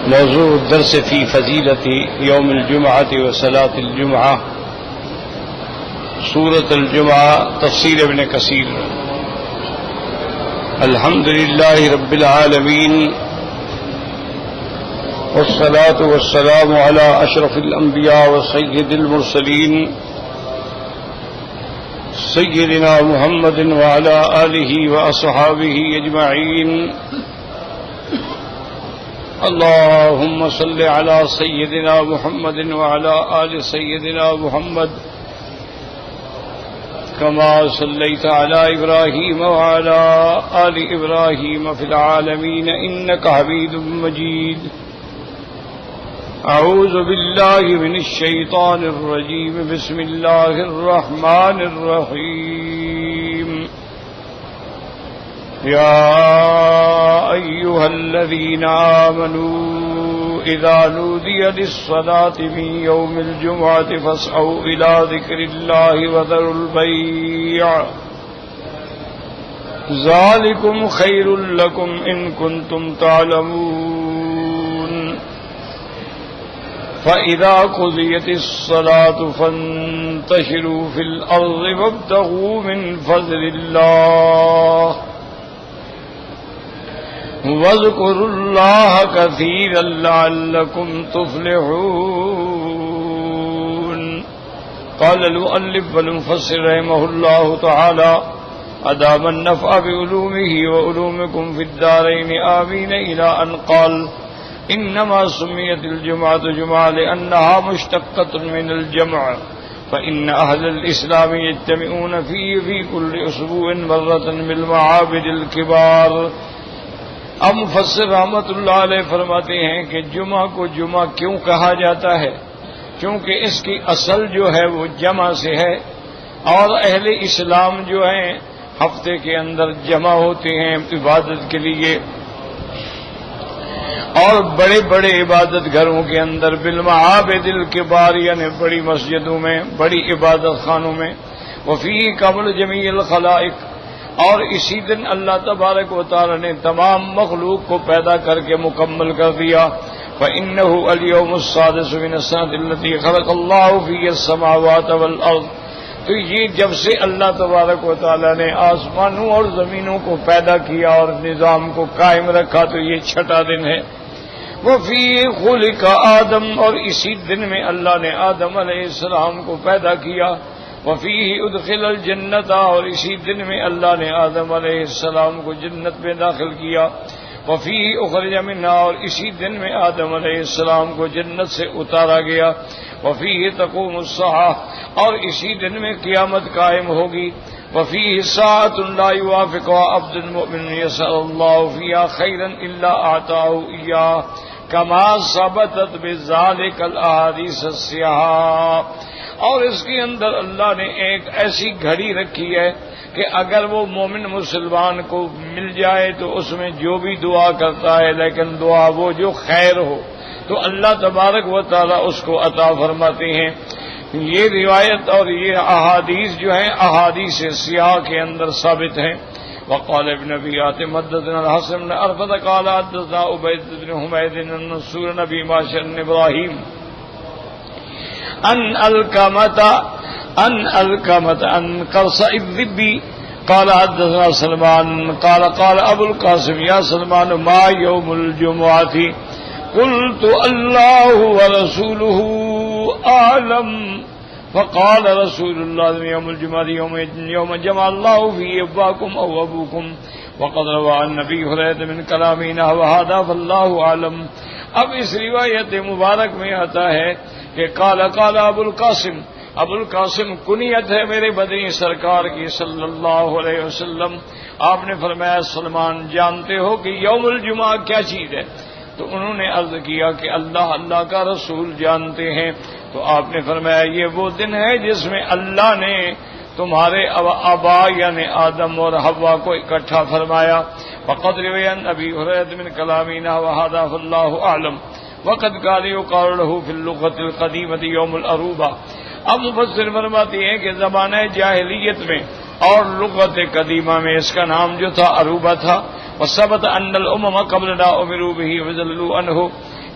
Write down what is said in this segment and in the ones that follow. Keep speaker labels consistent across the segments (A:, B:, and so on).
A: موضوع الدرس في فضيلة يوم الجمعة وصلاة الجمعة سورة الجمعة تفسير ابن كثير. الحمد لله رب العالمين والصلاة والسلام على أشرف الأنبياء وسيد المرسلين سيدنا محمد وعلى آله وأصحابه أجمعين. اللهم صل على سيدنا محمد وعلى آل سيدنا محمد كما صليت على إبراهيم وعلى آل إبراهيم في العالمين إنك حميد مجيد. أعوذ بالله من الشيطان الرجيم. بسم الله الرحمن الرحيم. يا أيها الذين آمنوا إذا نودي للصلاة من يوم الجمعة فاسعوا إلى ذكر الله وذروا البيع ذلكم خير لكم إن كنتم تعلمون. فإذا قضيت الصلاة فانتشروا في الأرض وابتغوا من فضل الله واذكروا الله كثيرا لعلكم تفلحون. قال المؤلف والمفسر رحمه الله تعالى أدام النفع بعلومه وعلومكم في الدارين آمين إلى أن قال إنما سميت الجمعة جمعة لأنها مشتقة من الجمع فإن أهل الإسلام يجتمعون فيه في كل أسبوع مرة بالمعابد الكبار. اب مفسر رحمت اللہ علیہ فرماتے ہیں کہ جمعہ کو جمعہ کیوں کہا جاتا ہے؟ کیونکہ اس کی اصل جو ہے وہ جمع سے ہے، اور اہل اسلام جو ہیں ہفتے کے اندر جمع ہوتے ہیں عبادت کے لیے، اور بڑے بڑے عبادت گھروں کے اندر بالمعابد الکبار یعنی بڑی مسجدوں میں، بڑی عبادت خانوں میں. وفیہ قبل جمیع الخلائق، اور اسی دن اللہ تبارک و تعالی نے تمام مخلوق کو پیدا کر کے مکمل کر دیا. فإنه اليوم السادس من السنة التي خلق الله فيها السماوات والأرض. تو یہ جب سے اللہ تبارک و تعالی نے آسمانوں اور زمینوں کو پیدا کیا اور نظام کو قائم رکھا تو یہ چھٹا دن ہے. وفيه خلق آدم، اور اسی دن میں اللہ نے آدم علیہ السلام کو پیدا کیا. وفيه ادخل الجنت، اور اسی دن میں اللہ نے آدم علیہ السلام کو جنت میں داخل کیا. وفيه اخرج منها، اور اسی دن میں آدم علیہ السلام کو جنت سے اتارا گیا. وفيه تقوم الساعة، اور اسی دن میں قیامت قائم ہوگی. وفيه ساعة لا يوافقها عبد المؤمن يسأل الله فيها خيرا إلا أعطاه إياه كما ثبتت بذلك الأحاديث الصحيحة. اور اس کے اندر اللہ نے ایک ایسی گھڑی رکھی ہے کہ اگر وہ مومن مسلمان کو مل جائے تو اس میں جو بھی دعا کرتا ہے، لیکن دعا وہ جو خیر ہو تو اللہ تبارک و تعالی اس کو عطا فرماتے ہیں. یہ روایت اور یہ احادیث جو ہیں احادیث سیاح کے اندر ثابت ہیں. وقال ابن ابي حاتم حدثنا الحسن بن عرفة قال حدثنا عبيد بن حميد بن منصور نبي معشر ابراهيم ان القمت ان قرص الذبي قال حدثنا سلمان قال ابو القاسم يا سلمان ما يوم الجمعة قلت الله ورسوله اعلم فقال رسول الله يوم الجمعة يوم جمع الله فيه اباكم او ابوكم وقد روى عن ابي هريرة من كلامه نحو هذا فالله اعلم. اب اس روایت مبارک میں آتا ہے کہ قال ابو القاسم کنیت ہے میرے مدنی سرکار کی صلی اللہ علیہ وسلم. آپ نے فرمایا سلمان جانتے ہو کہ یوم الجمعہ کیا چیز ہے؟ تو انہوں نے عرض کیا کہ اللہ کا رسول جانتے ہیں. تو آپ نے فرمایا یہ وہ دن ہے جس میں اللہ نے تمہارے آبا یعنی آدم اور حوا کو اکٹھا فرمایا. فقد روی عن ابی ہریرہ من کلامنا وهذا فالله اعلم وقد قال يقال له في اللغة القديمة يوم العروبہ. اب مفسر فرماتے ہیں کہ زمانہ جاہلیت میں اور لغت قدیمہ میں اس کا نام جو تھا عروبہ تھا. وثبت ان الامم قبلنا امروا به وذلوا عنه.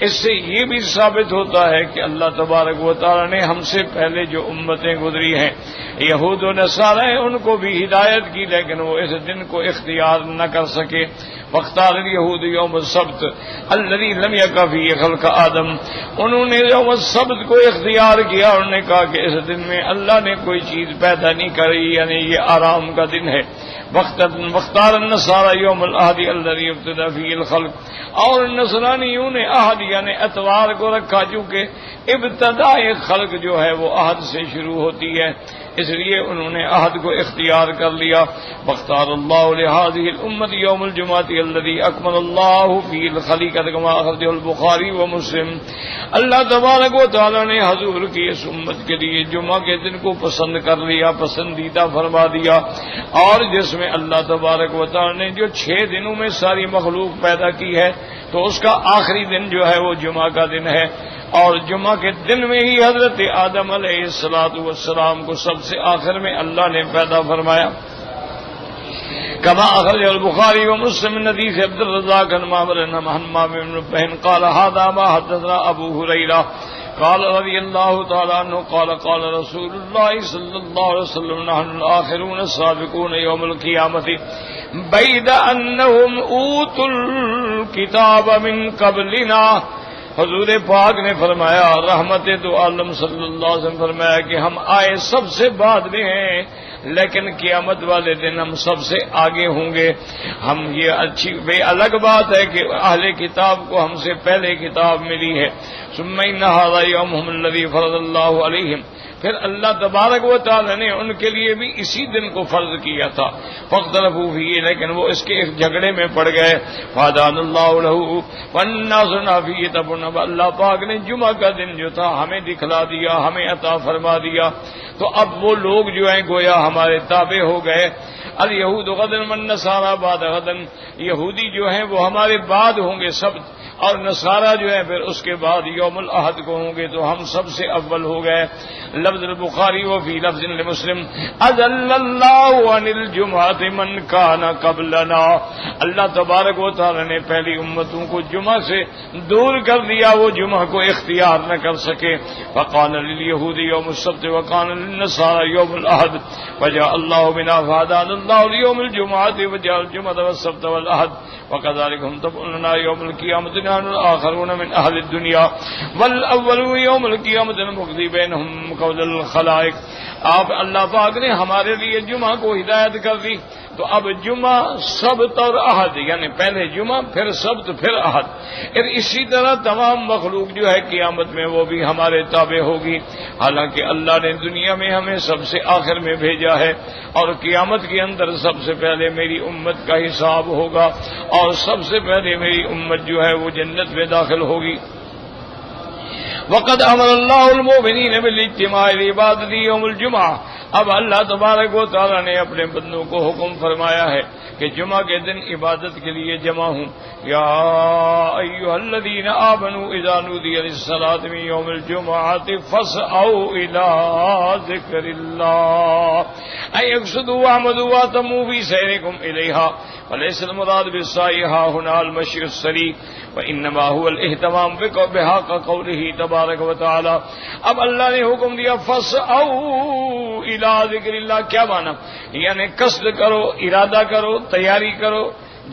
A: اس سے یہ بھی ثابت ہوتا ہے کہ اللہ تبارک و تعالی نے ہم سے پہلے جو امتیں گزری ہیں یہود و نصارہ ہیں ان کو بھی ہدایت کی، لیکن وہ اس دن کو اختیار نہ کر سکے. واختار الیہود یوم السبت الذی لم یکن فیہ خلق آدم. انہوں نے یوم السبت کو اختیار کیا، انہوں نے کہا کہ اس دن میں اللہ نے کوئی چیز پیدا نہیں کری، یعنی یہ آرام کا دن ہے. واختار النصارى یوم الاحد الذی ابتدأ فیہ الخلق. اور نصرانیوں نے احد یعنی اتوار کو رکھا، چونکہ ابتداء خلق جو ہے وہ احد سے شروع ہوتی ہے، اس لیے انہوں نے احد کو اختیار کر لیا. واختار اللہ لهذه الامة يوم الجمعة الذي اكمل الله فيه الخليقة كما اخرجه البخاری ومسلم. اللہ تبارک و تعالی نے حضور کی اس امت کے لیے جمعہ کے دن کو پسند کر لیا، پسندیدہ فرما دیا، اور جس میں اللہ تبارک و تعالی نے جو 6 دنوں میں ساری مخلوق پیدا کی ہے تو اس کا آخری دن جو ہے وہ جمعہ کا دن ہے. اور جمعہ کے دن میں ہی حضرت آدم علیہ السلام کو سب سے آخر میں اللہ نے پیدا فرمایا. كما أخرج البخاري ومسلم من حديث عبد الرزاق عن معمر بن حمام بن بهن قال هذا ما حدثنا أبو هريرة قال رضي الله تعالى عنه قال رسول الله صلى الله عليه وسلم نحن الآخرون السابقون يوم القيامة بيد أنهم أوتوا الكتاب من قبلنا. حضور پاک نے فرمایا، رحمت تو عالم صلی اللہ علیہ وسلم فرمایا کہ ہم آئے سب سے بعد میں ہیں، لیکن قیامت والے دن ہم سب سے آگے ہوں گے. ہم یہ اچھی بے الگ بات ہے کہ اہل کتاب کو ہم سے پہلے کتاب ملی ہے. ثم ان هذا يومهم الذي فرض الله عليهم. پھر اللہ تبارک و تعالی نے ان کے لیے بھی اسی دن کو فرض کیا تھا. فاختلفوا فيه لیکن وہ اس کے ایک جھگڑے میں پڑ گئے. فهدانا الله له والناس فيه. تب اللہ پاک نے جمعہ کا دن جو تھا ہمیں دکھلا دیا، ہمیں عطا فرما دیا، تو اب وہ لوگ جو ہیں گویا ہمارے تابع ہو گئے. الیہود غدن والنصارى بعد غدن. یہودی جو ہیں وہ ہمارے بعد ہوں گے سبت، اور نصارہ جو ہے پھر اس کے بعد یوم الاحد کو ہوں گے، تو ہم سب سے اول ہو گئے. لفظ البخاری وفی لفظ لمسلم اذل اللہ عن الجمعۃ من کان قبلنا. اللہ تبارک و تعالی نے پہلی امتوں کو جمعہ سے دور کر دیا، وہ جمعہ کو اختیار نہ کر سکے. وقال لليهود يوم السبت وقال للنصارى يوم الاحد وجاء الله بنا فهدانا الله ليوم الجمعة وجاء الجمعة والسبت والاحد. وكذلك هم تبعوننا يوم القيامة نحن الآخرون من أهل الدنيا والأول يوم القيامة المقضي بينهم قول الخلائق. آپ اللہ پاک نے ہمارے لیے جمعہ کو ہدایت کر دی، تو اب جمعہ سبت اور احد، یعنی پہلے جمعہ پھر سبت پھر احد. پھر اسی طرح تمام مخلوق جو ہے قیامت میں وہ بھی ہمارے تابع ہوگی. حالانکہ اللہ نے دنیا میں ہمیں سب سے آخر میں بھیجا ہے، اور قیامت کے اندر سب سے پہلے میری امت کا حساب ہوگا، اور سب سے پہلے میری امت جو ہے وہ جنت میں داخل ہوگی. وقد امر اللہ المؤمنین بالاجتماع لعبادت یوم الجمعہ. اب اللہ تبارک و تعالی نے اپنے بندوں کو حکم فرمایا ہے کہ جمعہ کے دن عبادت کے لیے جمع ہوں. یا ایھا الذین آمنوا اذا نودی للصلاۃ من یوم الجمعۃ فاسعوا الی ذکر اللہ ای اقصدوا واعمدوا واتموا فی سیرکم الیہا وليس المراد بالسعی ها هنا المشي السریع وانما هو الاهتمام بها كقوله تبارک و تعالی. اب اللہ نے حکم دیا فاسعوا الی ذکر اللہ. کیا معنی؟ یعنی قصد کرو، ارادہ کرو، تیاری کرو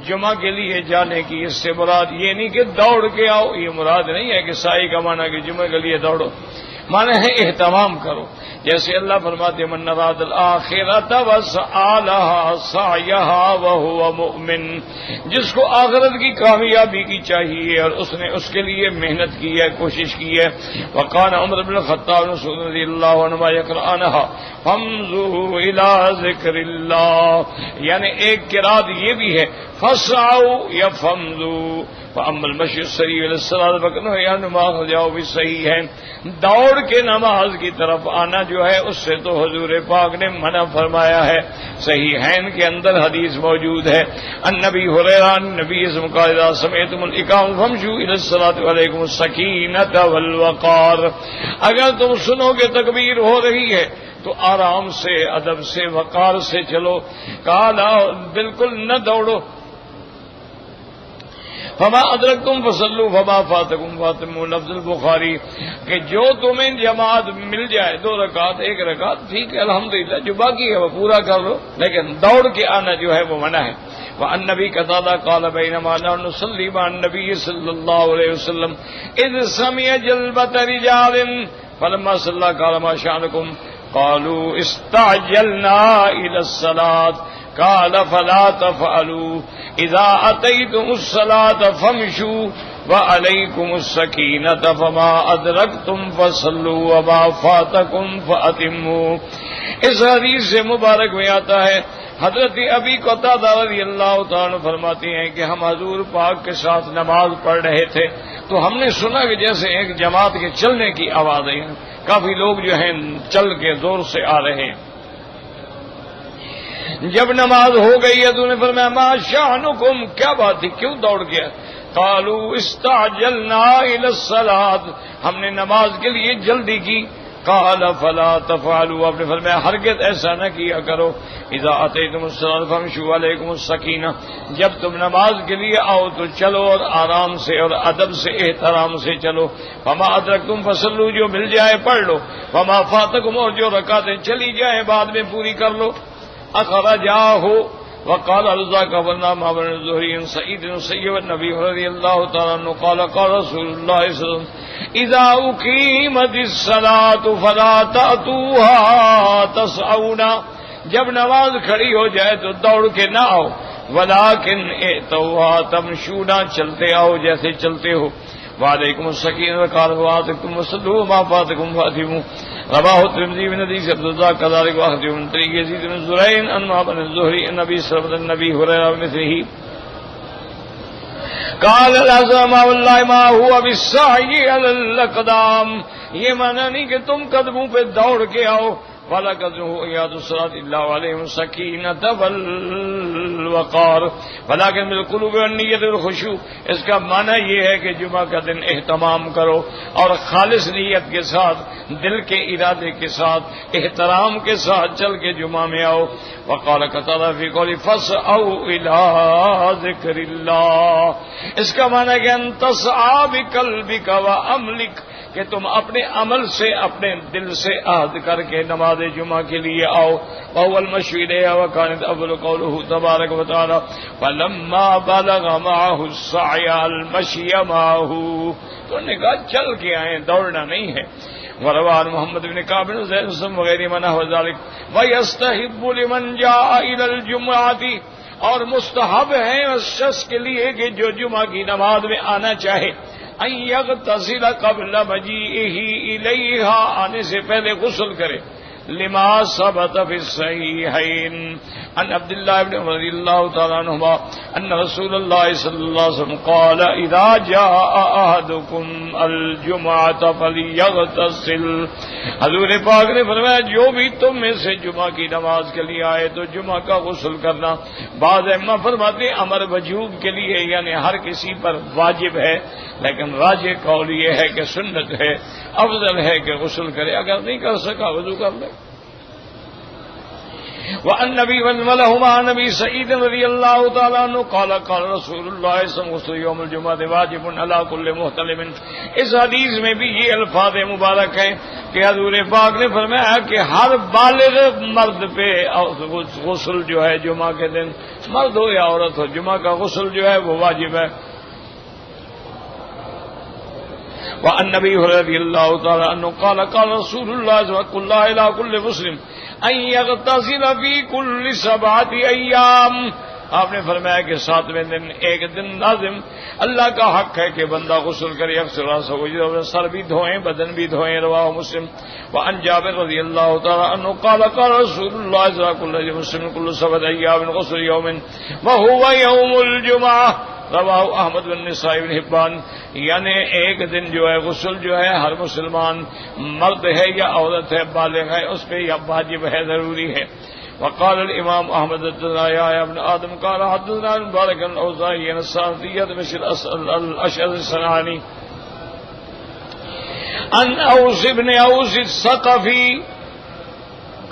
A: جمعہ کے لیے جانے کی. اس سے مراد یہ نہیں کہ دوڑ کے آؤ، یہ مراد نہیں ہے کہ سائی کا معنی کہ جمعہ کے لیے دوڑو، معنی ہے اہتمام کرو. جیسے اللہ فرماتے من اراد الآخرۃ وسعی لها سعیها وهو مؤمن. جس کو آخرت کی کامیابی کی چاہیے اور اس نے اس کے لیے محنت کی ہے، کوشش کی ہے. وقال عمر بن الخطاب رضی اللہ عنہ یقرأنها فامضوا الى ذکر اللہ. یعنی ایک قرات یہ بھی ہے فسعوا یا فامضوا. فاما المشي السریع الى الصلاۃ فکنہ نماز جاؤ بھی صحیح ہے. دوڑ کے نماز کی طرف آنا جو ہے اس سے تو حضور پاک نے منع فرمایا ہے. صحیحین کے اندر حدیث موجود ہے النبی ہریرہ نبی اسم کا اذا سمعتم الاقامۃ فامشوا الى الصلاۃ وعلیکم السکینۃ والوقار. اگر تم سنو کہ تکبیر ہو رہی ہے تو آرام سے، ادب سے، وقار سے چلو. کہا بالکل نہ دوڑو، فما ادرکتم فصلوا فما فاتکم فاتموا، لفظ البخاری کہ جو تمہیں جماعت مل جائے 2 رکعت 1 رکعت ٹھیک ہے الحمدللہ، جو باقی ہے وہ پورا کر لو، لیکن دوڑ کے آنا جو ہے وہ منع ہے۔ وعن نبی قتادہ قال بینما نحن نصلی مع النبی صلی اللہ علیہ وسلم اذ سمع جلبۃ رجال فلما صلی قال ما شأنکم قالوا استعجلنا الى الصلاة قال فلا تفعلوا اذا اتيتم الصلاة فامشوا وعليكم السكينة فما ادركتم فصلوا وما فاتكم فاتموا۔ اس حدیث سے مبارک میں آتا ہے حضرت ابی قتادہ رضی اللہ تعالیٰ فرماتے ہیں کہ ہم حضور پاک کے ساتھ نماز پڑھ رہے تھے تو ہم نے سنا کہ جیسے ایک جماعت کے چلنے کی آواز ہے، کافی لوگ جو ہیں چل کے زور سے آ رہے ہیں۔ جب نماز ہو گئی ہے تو نے فرمایا ما شأنکم، کیا بات تھی، کیوں دوڑ گیا؟ قالوا استعجلنا الى الصلاة، ہم نے نماز کے لیے جلدی کی۔ قال فلا تفعلوا، آپ نے فرمایا ہرگز ایسا نہ کیا کرو۔ اذا اتیتم الصلاة فامشوا علیکم السکینہ، جب تم نماز کے لیے آؤ تو چلو اور آرام سے اور ادب سے احترام سے چلو۔ فما ادرکتم فصلوا، جو مل جائے پڑھ لو، فما فاتکم، اور جو رکعتیں چلی جائیں بعد میں پوری کر لو۔ اخرجاہ وقال رزاق ورنا معمر الزہری سعید سید النبی رضی اللہ تعالیٰ عنہ قال قال رسول اللہ صلی اللہ علیہ وسلم اذا اقیمت الصلاة فلا تأتوها تسعون، جب نماز کھڑی ہو جائے تو دوڑ کے نہ آؤ، ولکن ائتوها تمشون، چلتے آؤ جیسے چلتے ہو۔ وعلیکم السکینہ قال واتکم وصلوا ما فاتکم فاتموا، رواہ الترمذی بن حدیث عبدالرزاق كذلك واخرجه من طريق يزيد بن زريع عن معمر الزهري عن ابي سلمة النبي هريرة بمثله قال العظم والله ما هو بالسعي على الاقدام، یہ معنی نہیں کہ تم قدموں پہ دوڑ کے آؤ، ولا قدره اياد الصلاة الا عليهم السكينة والوقار ولكن بالقلوب والنية والخشوع، اس کا معنی یہ ہے کہ جمعہ کا دن اہتمام کرو اور خالص نیت کے ساتھ، دل کے ارادے کے ساتھ، احترام کے ساتھ چل کے جمعہ میں آؤ۔ وقال قتادہ فی قولی فاسعوا الى ذکر اللہ، اس کا معنی کہ ان تسعى بقلبك وعملك، کہ تم اپنے عمل سے اپنے دل سے عہد کر کے نماز جمعہ کے لیے آؤ۔ وهو المشي إليها وكانت أول قوله تبارك وتعالى فلما بلغ معه السعي المشي معه، تو نے کہا چل کے آئیں، دوڑنا نہیں ہے۔ وروان محمد بن کعب بن زید وغیر من نحو ذلك ويستحب لمن جاء إلى الجمعة، اور مستحب ہے اس شخص کے لیے کہ جو جمعہ کی نماز میں آنا چاہے ان یغتسل قبل مجیئہ الیہا، آنے سے پہلے غسل کرے، لما ثبت فی الصحیحین عن عبداللہ بن عمر رضی اللہ تعالیٰ عنہما ان رسول اللہ صلی اللہ علیہ وسلم قال اذا جاء احدکم الجمعۃ فلیغتسل، حضور پاک نے فرمایا جو بھی تم میں سے جمعہ کی نماز کے لیے آئے تو جمعہ کا غسل کرنا۔ بعض ائمہ فرماتے امر وجوب کے لیے یعنی ہر کسی پر واجب ہے، لیکن راجح قول یہ ہے کہ سنت ہے، افضل ہے کہ غسل کرے، اگر نہیں کر سکا وضو کر لے۔ وعن نبی ولہما نبی سعید رضی اللہ تعالیٰ عنہ قال قال رسول اللہ صلی اللہ علیہ وسلم غسل یوم الجمعہ واجب علی کل محتلم، اس حدیث میں بھی یہ الفاظ مبارک ہیں کہ حضور پاک نے فرمایا کہ ہر بالغ مرد پہ غسل جو ہے جمعہ کے دن، مرد ہو یا عورت ہو، جمعہ کا غسل جو ہے وہ واجب ہے۔ وعن نبی رضی اللہ تعالیٰ عنہ قال قال رسول اللہ صلی اللہ علیہ كل مسلم ان یغتسل فی کل 7 ایام، آپ نے فرمایا کہ 7ویں دن ایک دن لازم اللہ کا حق ہے کہ بندہ غسل کرے، اکثر سر بھی دھوئیں بدن بھی دھوئیں، رواہ مسلم۔ وعن جابر رضی اللہ تعالیٰ عنہ قال قال رسول اللہ صلی اللہ علیہ وسلم كل 7 ایام غسل یوم وهو یوم الجمعہ، رواہ احمد بن نسائی بن حبان، یعنی ایک دن جو ہے غسل جو ہے ہر مسلمان مرد ہے یا عورت ہے بالغ ہے اس پہ یا واجب ہے، ضروری ہے۔ وقال الامام احمد یا ابن آدم قال حدثنا مبارک الاوزاعی عن السعدیہ بن الاشعث الصنعانی عن اوس بن اوس الثقفی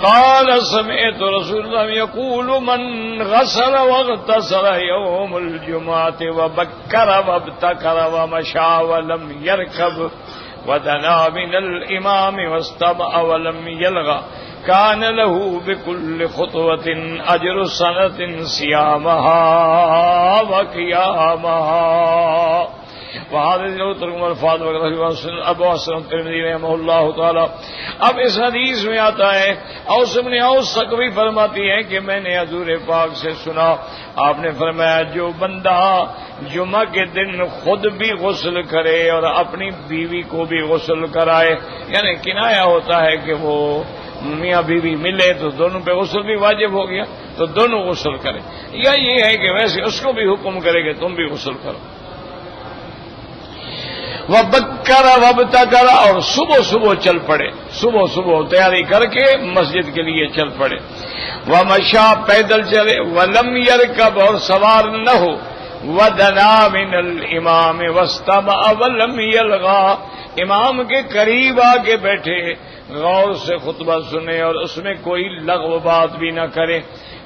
A: قال سمعت رسول الله يقول من غسل واغتسل يوم الجمعة وبكر وابتكر ومشى ولم يركب ودنا من الإمام واستمع ولم يلغى كان له بكل خطوة أجر سنة صيامها وقيامها. وهذا ترجمہ الفاظ وغیرہ ابو حسن الترمذی رحمہ اللہ تعالی. اب اس حدیث میں آتا ہے اوس بن اوس ثقفی فرماتی ہے کہ میں نے حضور پاک سے سنا، آپ نے فرمایا جو بندہ جمعہ کے دن خود بھی غسل کرے اور اپنی بیوی کو بھی غسل کرائے، یعنی کنایا ہوتا ہے کہ وہ میاں بیوی ملے تو دونوں پہ غسل بھی واجب ہو گیا تو دونوں غسل کرے، یا یہ ہے کہ ویسے اس کو بھی حکم کرے کہ تم بھی غسل کرو. وبکر وابتکر، اور صبح صبح چل پڑے، صبح صبح تیاری کر کے مسجد کے لیے چل پڑے. ومشا، پیدل چلے. ولم یرکب، اور سوار نہ ہو. ودنا من الامام واستمع ولم یلغا، امام کے قریب آ کے بیٹھے، غور سے خطبہ سنے اور اس میں کوئی لغو بات بھی نہ کرے.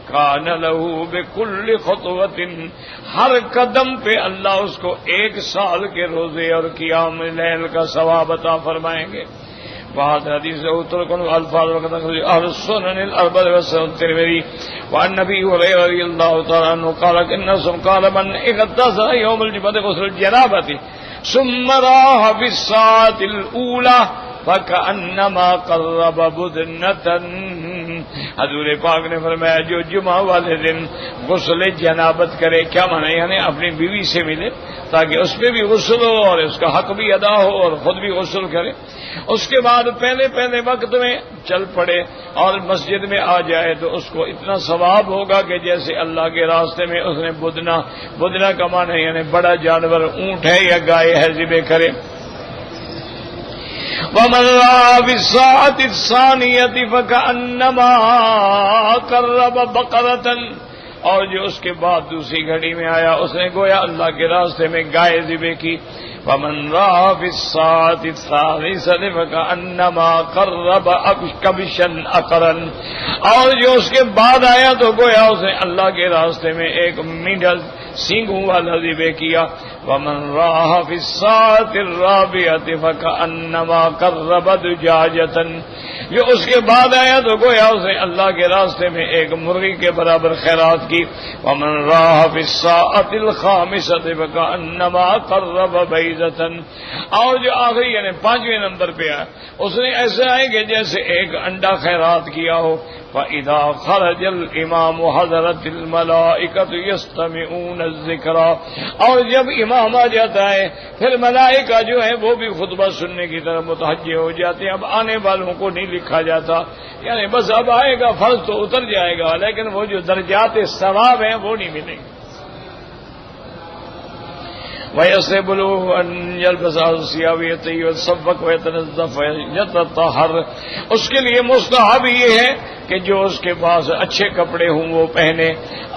A: کان لہو بکل خطوۃ، ہر قدم پہ اللہ اس کو 1 سال کے روزے اور قیام لیل کا ثواب عطا فرمائیں گے. بعد حدیث اترکن الفاظ وقت اہل السنن الاربعہ والترمذی وعن نبی ہریرہ رضی اللہ تعالی عنہ قال ان سم قال من اغتسل یوم الجمعہ غسل الجنابۃ ثم راح بالساعة الاولى فكأنما قرب بدنة. حضور پاک نے فرمایا جو جمعہ والے دن غسل جنابت کرے، کیا معنی یعنی اپنی بیوی سے ملے تاکہ اس پہ بھی غسل ہو اور اس کا حق بھی ادا ہو اور خود بھی غسل کرے. اس کے بعد پہلے وقت میں چل پڑے اور مسجد میں آ جائے تو اس کو اتنا ثواب ہوگا کہ جیسے اللہ کے راستے میں اس نے بدنا کا معنی یعنی بڑا جانور اونٹ ہے یا گائے ہے ذبح کرے. ومن راى بالساعة الثانية فكأنما قرب بقرة، اور جو اس کے بعد دوسری گھڑی میں آیا اس نے گویا اللہ کے راستے میں گائے ذبح کی. ومن راى بالساعة الثالثة فكأنما قرب كبشا أقرا، اور جو اس کے بعد آیا تو گویا اس نے اللہ کے راستے میں ایک میڈھا سینگوں والا ذبح کیا. ومن راى في الساعة الرابعة فكأنما قرب دجاجة، جو اس کے بعد آیا تو گویا اس نے اللہ کے راستے میں ایک مرغی کے برابر خیرات کی. ومن راى في الساعة الخامسة فكأنما قرب بيضة، اور جو آخری یعنی 5ویں نمبر پہ آیا اس نے ایسا ہے کہ جیسے ایک انڈا خیرات کیا ہو. وَإِذَا خَرَجَ الْإِمَامُ حَضَرَتِ الْمَلَائِكَةُ يَسْتَمِعُونَ الذِّكْرَ، اور جب امام آ جاتا ہے پھر ملائکہ جو ہیں وہ بھی خطبہ سننے کی طرف متوجہ ہو جاتے ہیں. اب آنے والوں کو نہیں لکھا جاتا، یعنی بس اب آئے گا فرض تو اتر جائے گا لیکن وہ جو درجات ثواب ہیں وہ نہیں ملیں گے. وَيَسْتَحِبُّ أَنْ يَلْبَسَ الثِّيَابَ وَيَتَصَفَّقَ وَيَتَنَظَّفَ وَيَتَطَهَّرَ، اس کے لیے مستحب یہ ہے کہ جو اس کے پاس اچھے کپڑے ہوں وہ پہنے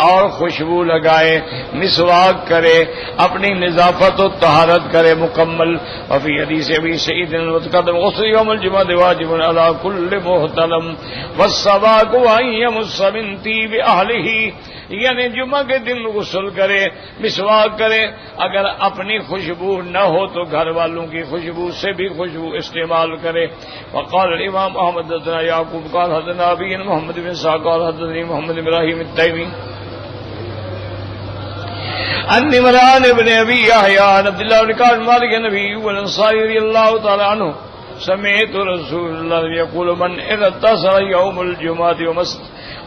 A: اور خوشبو لگائے، مسواک کرے، اپنی نظافت و طہارت کرے مکمل. وفی حدیث ابی سعید المتقدم غسل یوم الجمعہ واجب علی کل محتلم والسواک وان یمس من طیب اہلہ، یعنی جمعہ کے دن غسل کرے، مسواک کرے، اگر اپنی خوشبو نہ ہو تو گھر والوں کی خوشبو سے بھی خوشبو استعمال کرے. وقال الامام احمد حدثنا یعقوب قال حدثنا ابی محمد بن اسحاق قال حدثني محمد بن ابراہیم التیمی عن عمران بن ابی یحیی عن عبد الله بن كعب مالك النبي والانصاری رضی اللہ تعالی عنہ سمعت رسول اللہ يقول من اغتسل يوم الجمعة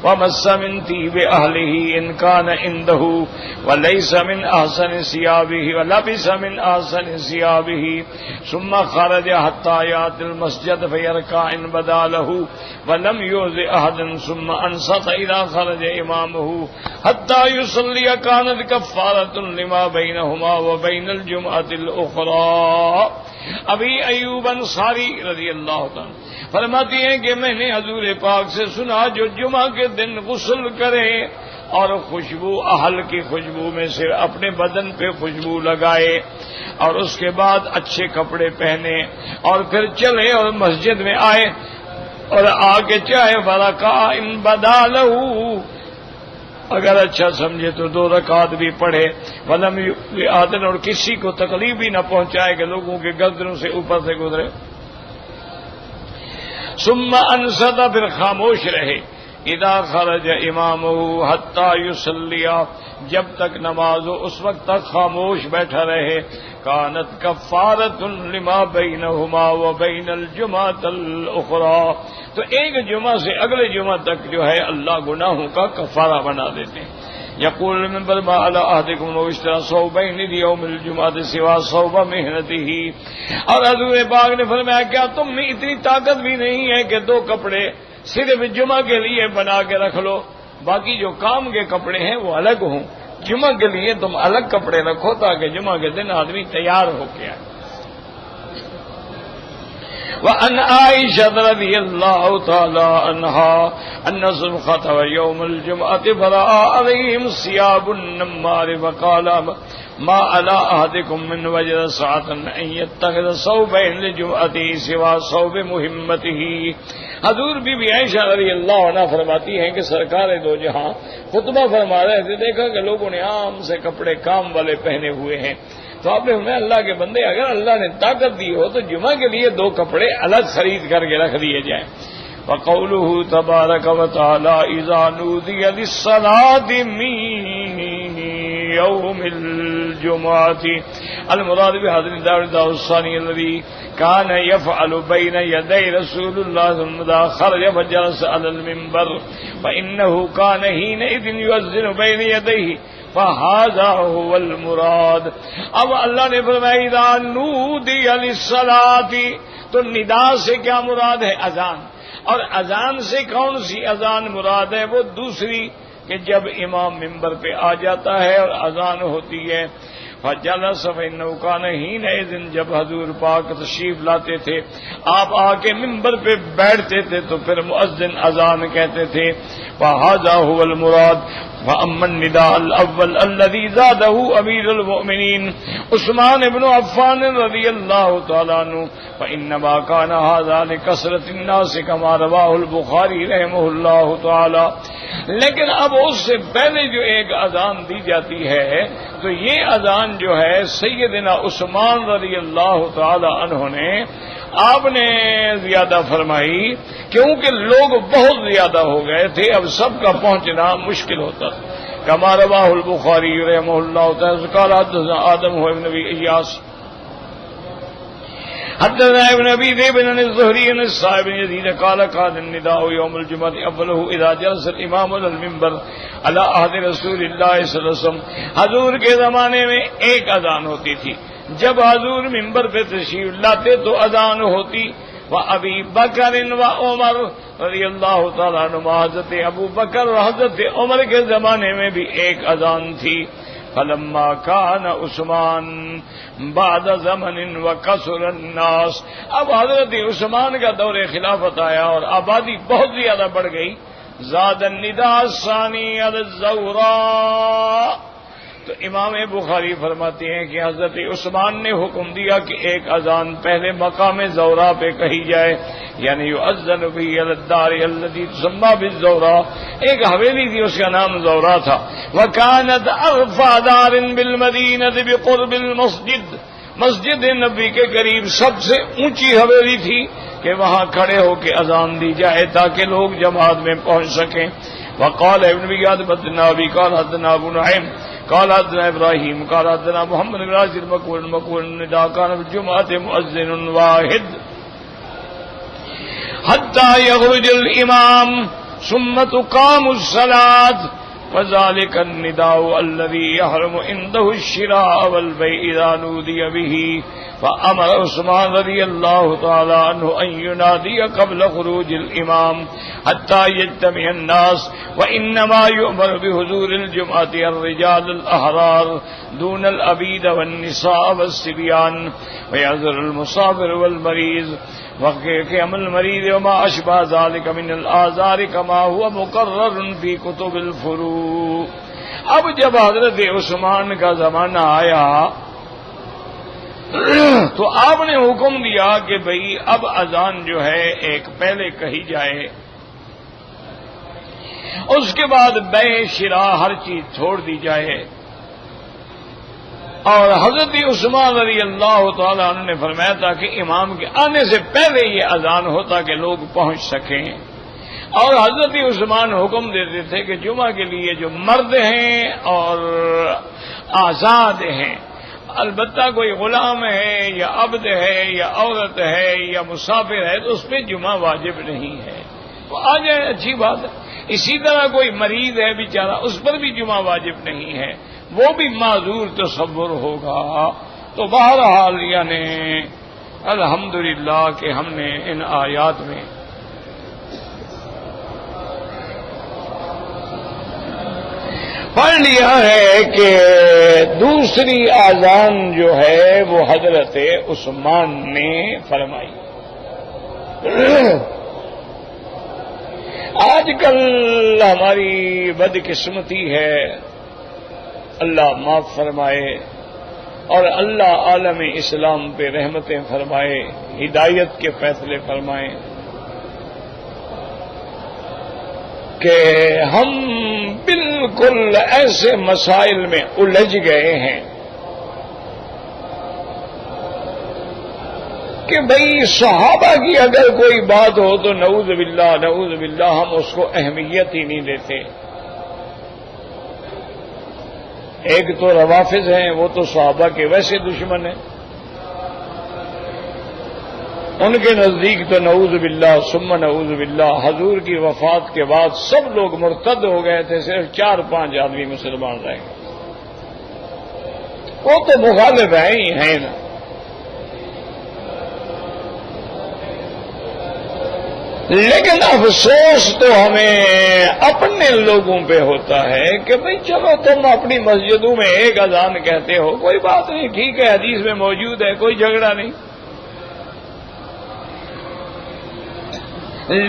A: ومس من طيب أهله إن كان عنده وليس من أحسن ثيابه ولبس من أحسن ثيابه ثم خرج حتى يأتي المسجد فيركع إن بدا له ولم يؤذ أحدا ثم أنصت إذا خرج إمامه حتى يصلي كانت كفارة لما بينهما وبين الجمعة الأخرى. ابھی ایوب انصاری رضی اللہ تعالی فرماتی ہیں کہ میں نے حضور پاک سے سنا جو جمعہ کے دن غسل کرے اور خوشبو اہل کی خوشبو میں سے اپنے بدن پہ خوشبو لگائے اور اس کے بعد اچھے کپڑے پہنے اور پھر چلے اور مسجد میں آئے اور آگے چاہے فرکعۃ بدا لہ، اگر اچھا سمجھے تو 2 رکعت بھی پڑھے، ولم یؤذن، اور کسی کو تکلیف بھی نہ پہنچائے کہ لوگوں کے گردنوں سے اوپر سے گزرے. ثم انصت، پھر خاموش رہے. اذا خرج امامہ حتی یصلی، جب تک نماز ہو اس وقت تک خاموش بیٹھا رہے. کانت کفارۃ لما بینہما وبین الجمعۃ الاخری، تو ایک جمعہ سے اگلے جمعہ تک جو ہے اللہ گناہوں کا کفارہ بنا دیتے ہیں. یقول المنبر ما علی احدکم لو اشتری ثوبین لیوم الجمعۃ سوا ثوب محنتہ، اور حضور پاک نے فرمایا کیا تم میں اتنی طاقت بھی نہیں ہے کہ 2 کپڑے صرف جمعہ کے لیے بنا کے رکھ لو، باقی جو کام کے کپڑے ہیں وہ الگ ہوں، جمعہ کے لیے تم الگ کپڑے رکھو تاکہ جمعہ کے دن آدمی تیار ہو کے آئے. وعن عائشة رضي الله تعالى عنها أن سمخة يوم الجمعة فرأى عليهم ثياب النمار فقال ما على أحدكم من وجد ساعة أن يتخذ ثوبين لجمعته سوى ثوب مهمته. حضور بی بی عائشہ رضی اللہ عنہ فرماتی ہیں کہ سرکار دو جہاں خطبہ فرما رہے تھے، دیکھا کہ لوگوں نے عام سے کپڑے کام والے پہنے ہوئے ہیں، تو آپ نے فرمایا اللہ کے بندے اگر اللہ نے طاقت دی ہو تو جمعہ کے لیے 2 کپڑے الگ خرید کر کے رکھ دیے جائیں. وقوله تبارک وتعالی اذا نودی للصلاة من یوم الجمعة، المراد بهذا النداء الثاني الذي كان يفعل بين يدي رسول الله ثم ذا خرج فجلس على المنبر فإنه كان حينئذ يؤذن بين يديه فهذا هو المراد. اب اللہ نے فرمایا اذا نودی للصلاة، تو ندا سے کیا مراد ہے؟ اذان. اور اذان سے کون سی اذان مراد ہے؟ وہ دوسری کہ جب امام منبر پہ آ جاتا ہے اور اذان ہوتی ہے. فجلس فإنه كان حينئذ، جب حضور پاک تشریف لاتے تھے آپ آ کے منبر پہ بیٹھتے تھے تو پھر مؤذن اذان کہتے تھے. فهذا هو المراد. وأما النداء الأول الذي زاده أمير المؤمنين عثمان بن عفان رضي الله تعالى عنه فإنما كان هذا لكثرة الناس كما رواه البخاري رحمه الله تعالى. لیکن اب اس سے پہلے جو ایک اذان دی جاتی ہے تو یہ اذان جو ہے سیدنا عثمان رضی اللہ تعالی عنہ نے آپ نے زیادہ فرمائی، کیونکہ لوگ بہت زیادہ ہو گئے تھے، اب سب کا پہنچنا مشکل ہوتا تھا. کما رواہ البخاری رحمہ اللہ تعالی قال حدثنا آدم هو ابن ابي اياس حدثنا ابن ابي ذئب بن الزهري عن الصائب بن يزيد قال كان النداء يوم الجمعة اوله اذا جلس الامام على المنبر على عهد رسول الله صلی اللہ علیہ وسلم. حضور کے زمانے میں ایک اذان ہوتی تھی، جب حضور منبر پہ تشریف لاتے تو اذان ہوتی. وابی بکر و عمر رضی اللہ تعالیٰ عنہ، حضرت ابو بکر اور حضرت عمر کے زمانے میں بھی ایک اذان تھی. فلما كان عثمان بعد زمن وكثر الناس، اب حضرت عثمان کا دور خلافت آیا اور آبادی بہت زیادہ بڑھ گئی. زاد النداء الثانی علی الزوراء، تو امام بخاری فرماتے ہیں کہ حضرت عثمان نے حکم دیا کہ ایک اذان پہلے مقام زورا پہ کہی جائے، یعنی یؤذن فی علی الدار التي تسمى بالزوراء، ایک حویلی تھی اس کا نام زورا تھا. وکانت ارفع دار بالمدینہ بقرب المسجد، مسجد نبی کے قریب سب سے اونچی حویلی تھی کہ وہاں کھڑے ہو کے اذان دی جائے تاکہ لوگ جماعت میں پہنچ سکیں. وقال ابن بیاد بدنا ابی قال حدثنا ابو نعیم قال حدثنا ابراہیم قال حدثنا محمد بن راشد مقول النداء كان في الجمعة مؤذن واحد حتى يخرج الامام ثم تقام الصلاة، وذلك النداء الذي يحرم عنده الشراء والبيع إذا نودي به. فأمر عثمان رضي الله تعالى عنه أن ينادي قبل خروج الإمام حتى يجتمع الناس. وإنما يؤمر بحضور الجمعة الرجال الأحرار دون العبيد والنساء والصبيان، ويعذر المسافر والمريض وقيام المريض وما أشبه ذلك من الآثار كما هو مقرر في كتب الفروع. اب جب حضرت عثمان کا زمانہ آیا تو آپ نے حکم دیا کہ بھئی اب اذان جو ہے ایک پہلے کہی جائے، اس کے بعد بیع شراء ہر چیز چھوڑ دی جائے، اور حضرت عثمان رضی اللہ تعالی عنہ نے فرمایا تھا کہ امام کے آنے سے پہلے یہ اذان ہوتا کہ لوگ پہنچ سکیں، اور حضرت عثمان حکم دیتے تھے کہ جمعہ کے لیے جو مرد ہیں اور آزاد ہیں، البتہ کوئی غلام ہے یا عبد ہے یا عورت ہے یا مسافر ہے تو اس پہ جمعہ واجب نہیں ہے، تو آ جائے اچھی بات ہے۔ اسی طرح کوئی مریض ہے بیچارہ، اس پر بھی جمعہ واجب نہیں ہے، وہ بھی معذور تصور ہوگا۔ تو بہرحال یعنی الحمدللہ کہ ہم نے ان آیات میں پڑھ لیا ہے کہ دوسری اذان جو ہے وہ حضرت عثمان نے فرمائی۔ آج کل ہماری بدقسمتی ہے، اللہ معاف فرمائے اور اللہ عالم اسلام پہ رحمتیں فرمائے، ہدایت کے فیصلے فرمائے، کہ ہم بالکل ایسے مسائل میں الجھ گئے ہیں کہ بھئی صحابہ کی اگر کوئی بات ہو تو نعوذ باللہ ہم اس کو اہمیت ہی نہیں دیتے۔ ایک تو روافض ہیں، وہ تو صحابہ کے ویسے دشمن ہیں، ان کے نزدیک تو نعوذ باللہ ثم نعوذ باللہ حضور کی وفات کے بعد سب لوگ مرتد ہو گئے تھے، صرف 4-5 آدمی مسلمان رہ گئے، وہ تو مخالف ہیں نا۔ لیکن افسوس تو ہمیں اپنے لوگوں پہ ہوتا ہے کہ بھئی چلو تم اپنی مسجدوں میں ایک اذان کہتے ہو، کوئی بات نہیں، ٹھیک ہے، حدیث میں موجود ہے، کوئی جھگڑا نہیں،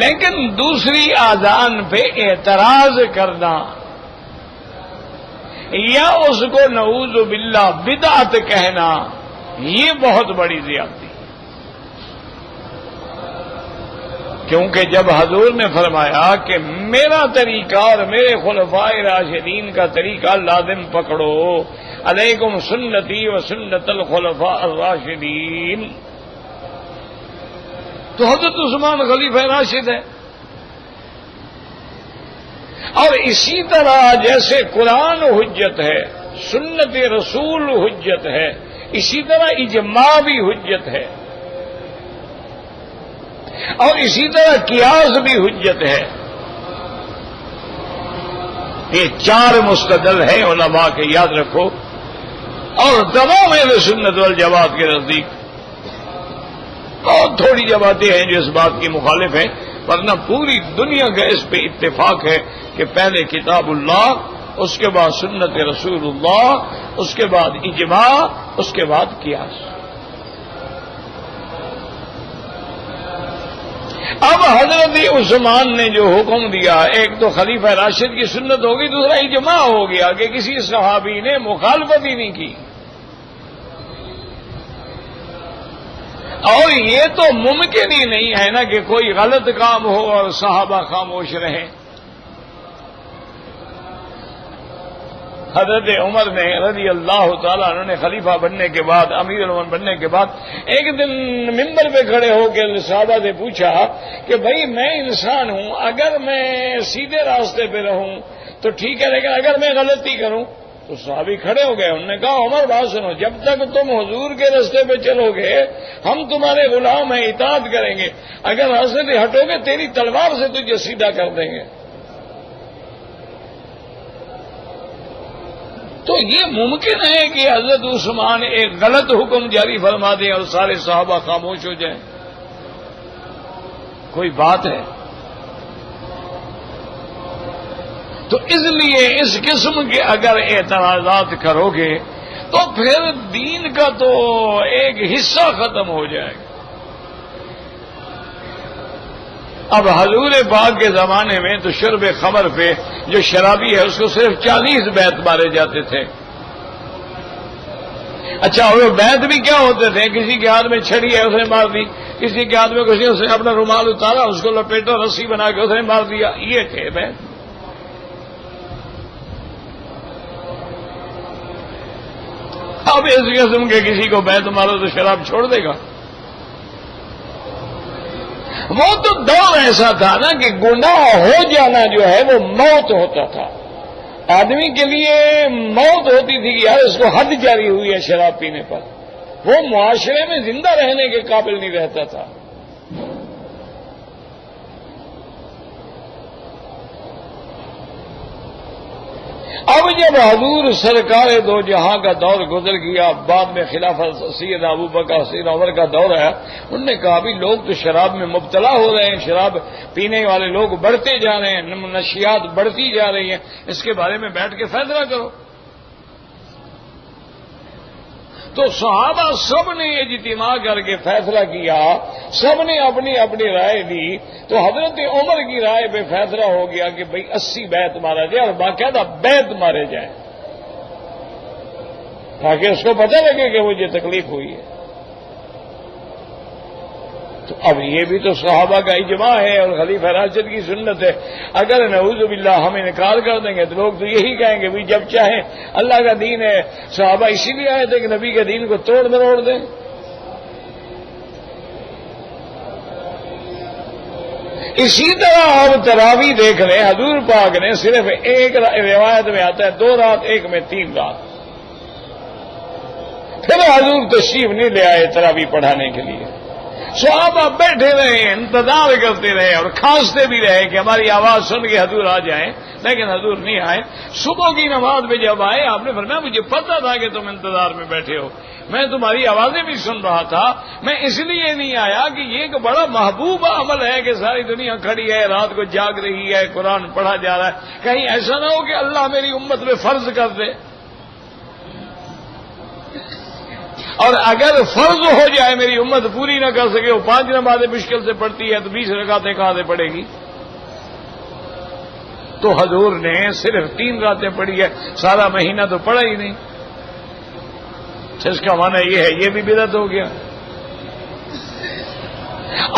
A: لیکن دوسری اذان پہ اعتراض کرنا یا اس کو نعوذ باللہ بدعت کہنا، یہ بہت بڑی زیادتی، کیونکہ جب حضور نے فرمایا کہ میرا طریقہ اور میرے خلفاء راشدین کا طریقہ لازم پکڑو، علیکم سنتی و سنت الخلفاء الراشدین، تو حضرت عثمان خلیفہ راشد ہے۔ اور اسی طرح جیسے قرآن حجت ہے، سنت رسول حجت ہے، اسی طرح اجماع بھی حجت ہے، اور اسی طرح قیاس بھی حجت ہے۔ یہ 4 مستدل ہیں علماء کے، یاد رکھو، اور تمام اہل سنت والجماعت کے نزدیک بہت تھوڑی جماعتیں ہیں جو اس بات کی مخالف ہیں، ورنہ پوری دنیا کا اس پہ اتفاق ہے کہ پہلے کتاب اللہ، اس کے بعد سنت رسول اللہ، اس کے بعد اجماع، اس کے بعد قیاس۔ اب حضرت عثمان نے جو حکم دیا، ایک تو خلیفہ راشد کی سنت ہوگی، دوسرا اجماع ہو گیا کہ کسی صحابی نے مخالفت ہی نہیں کی، اور یہ تو ممکن ہی نہیں ہے نا کہ کوئی غلط کام ہو اور صحابہ خاموش رہیں۔ حضرت عمر نے رضی اللہ تعالیٰ عنہ نے خلیفہ بننے کے بعد، امیر المومنین بننے کے بعد، ایک دن ممبر پہ کھڑے ہو کے صحابہ سے پوچھا کہ بھائی میں انسان ہوں، اگر میں سیدھے راستے پہ رہوں تو ٹھیک ہے، لیکن اگر میں غلطی کروں تو صحابی کھڑے ہو گئے، انہوں نے کہا عمر بات سنو، جب تک تم حضور کے راستے پہ چلو گے ہم تمہارے غلام ہیں، اطاعت کریں گے، اگر راستے سے ہٹو گے تیری تلوار سے تجھے سیدھا کر دیں گے۔ تو یہ ممکن ہے کہ حضرت عثمان ایک غلط حکم جاری فرما دیں اور سارے صحابہ خاموش ہو جائیں؟ کوئی بات ہے؟ تو اس لیے اس قسم کے اگر اعتراضات کرو گے تو پھر دین کا تو ایک حصہ ختم ہو جائے گا۔ اب حضور پاک کے زمانے میں تو شرب خمر پہ جو شرابی ہے اس کو صرف 40 بیت مارے جاتے تھے، اچھا وہ بیت بھی کیا ہوتے تھے؟ کسی کے ہاتھ میں چھڑی ہے اس نے مار دی، کسی کے ہاتھ میں کسی اس نے اپنا رومال اتارا اس کو لپیٹا رسی بنا کے اس نے مار دیا، یہ تھے بیت۔ اب اس قسم کے کسی کو بیت مارو تو شراب چھوڑ دے گا؟ وہ تو دور ایسا تھا نا کہ گناہ ہو جانا جو ہے وہ موت ہوتا تھا، آدمی کے لیے موت ہوتی تھی کہ یار اس کو حد جاری ہوئی ہے شراب پینے پر، وہ معاشرے میں زندہ رہنے کے قابل نہیں رہتا تھا۔ اب جب حضور سرکار دو جہاں کا دور گزر گیا، بعد میں خلافت سید ابو بکر سید عمر کا دور آیا، انہوں نے کہا بھی لوگ تو شراب میں مبتلا ہو رہے ہیں، شراب پینے والے لوگ بڑھتے جا رہے ہیں، نشیات بڑھتی جا رہی ہیں، اس کے بارے میں بیٹھ کے فیصلہ کرو۔ تو صحابہ سب نے اجتماع کر کے فیصلہ کیا، سب نے اپنی اپنی رائے دی، تو حضرت عمر کی رائے پہ فیصلہ ہو گیا کہ بھئی 80 بیت مارا جائے اور باقاعدہ بیت مارے جائیں تاکہ اس کو پتہ لگے کہ مجھے تکلیف ہوئی ہے۔ تو اب یہ بھی تو صحابہ کا اجماع ہے اور خلیفہ راشد کی سنت ہے، اگر نعوذ باللہ ہم انکار کر دیں گے تو لوگ تو یہی کہیں گے بھی جب چاہیں اللہ کا دین ہے، صحابہ اسی لیے آئے تھے کہ نبی کے دین کو توڑ مروڑ دیں۔ اسی طرح آپ تراویح دیکھ لیں، حضور پاک نے صرف ایک روایت میں آتا ہے 2 رات، ایک میں 3 رات، پھر حضور تشریف نہیں لے آئے تراویح پڑھانے کے لیے، صحابہ بیٹھے رہے، انتظار کرتے رہے اور کھانستے بھی رہے کہ ہماری آواز سن کے حضور آ جائیں، لیکن حضور نہیں آئے۔ صبح کی نماز میں جب آئے آپ نے فرمایا مجھے پتا تھا کہ تم انتظار میں بیٹھے ہو، میں تمہاری آوازیں بھی سن رہا تھا، میں اس لیے نہیں آیا کہ یہ ایک بڑا محبوب عمل ہے کہ ساری دنیا کھڑی ہے، رات کو جاگ رہی ہے، قرآن پڑھا جا رہا ہے، کہیں ایسا نہ ہو کہ اللہ میری امت میں فرض کر دے، اور اگر فرض ہو جائے میری امت پوری نہ کر سکے، وہ 5 نمازیں مشکل سے پڑھتی ہے تو 20 رکعتیں کہاں سے پڑھے گی؟ تو حضور نے صرف 3 راتیں پڑھی ہے، سارا مہینہ تو پڑھا ہی نہیں، اس کا معنی یہ ہے یہ بھی بدعت ہو گیا۔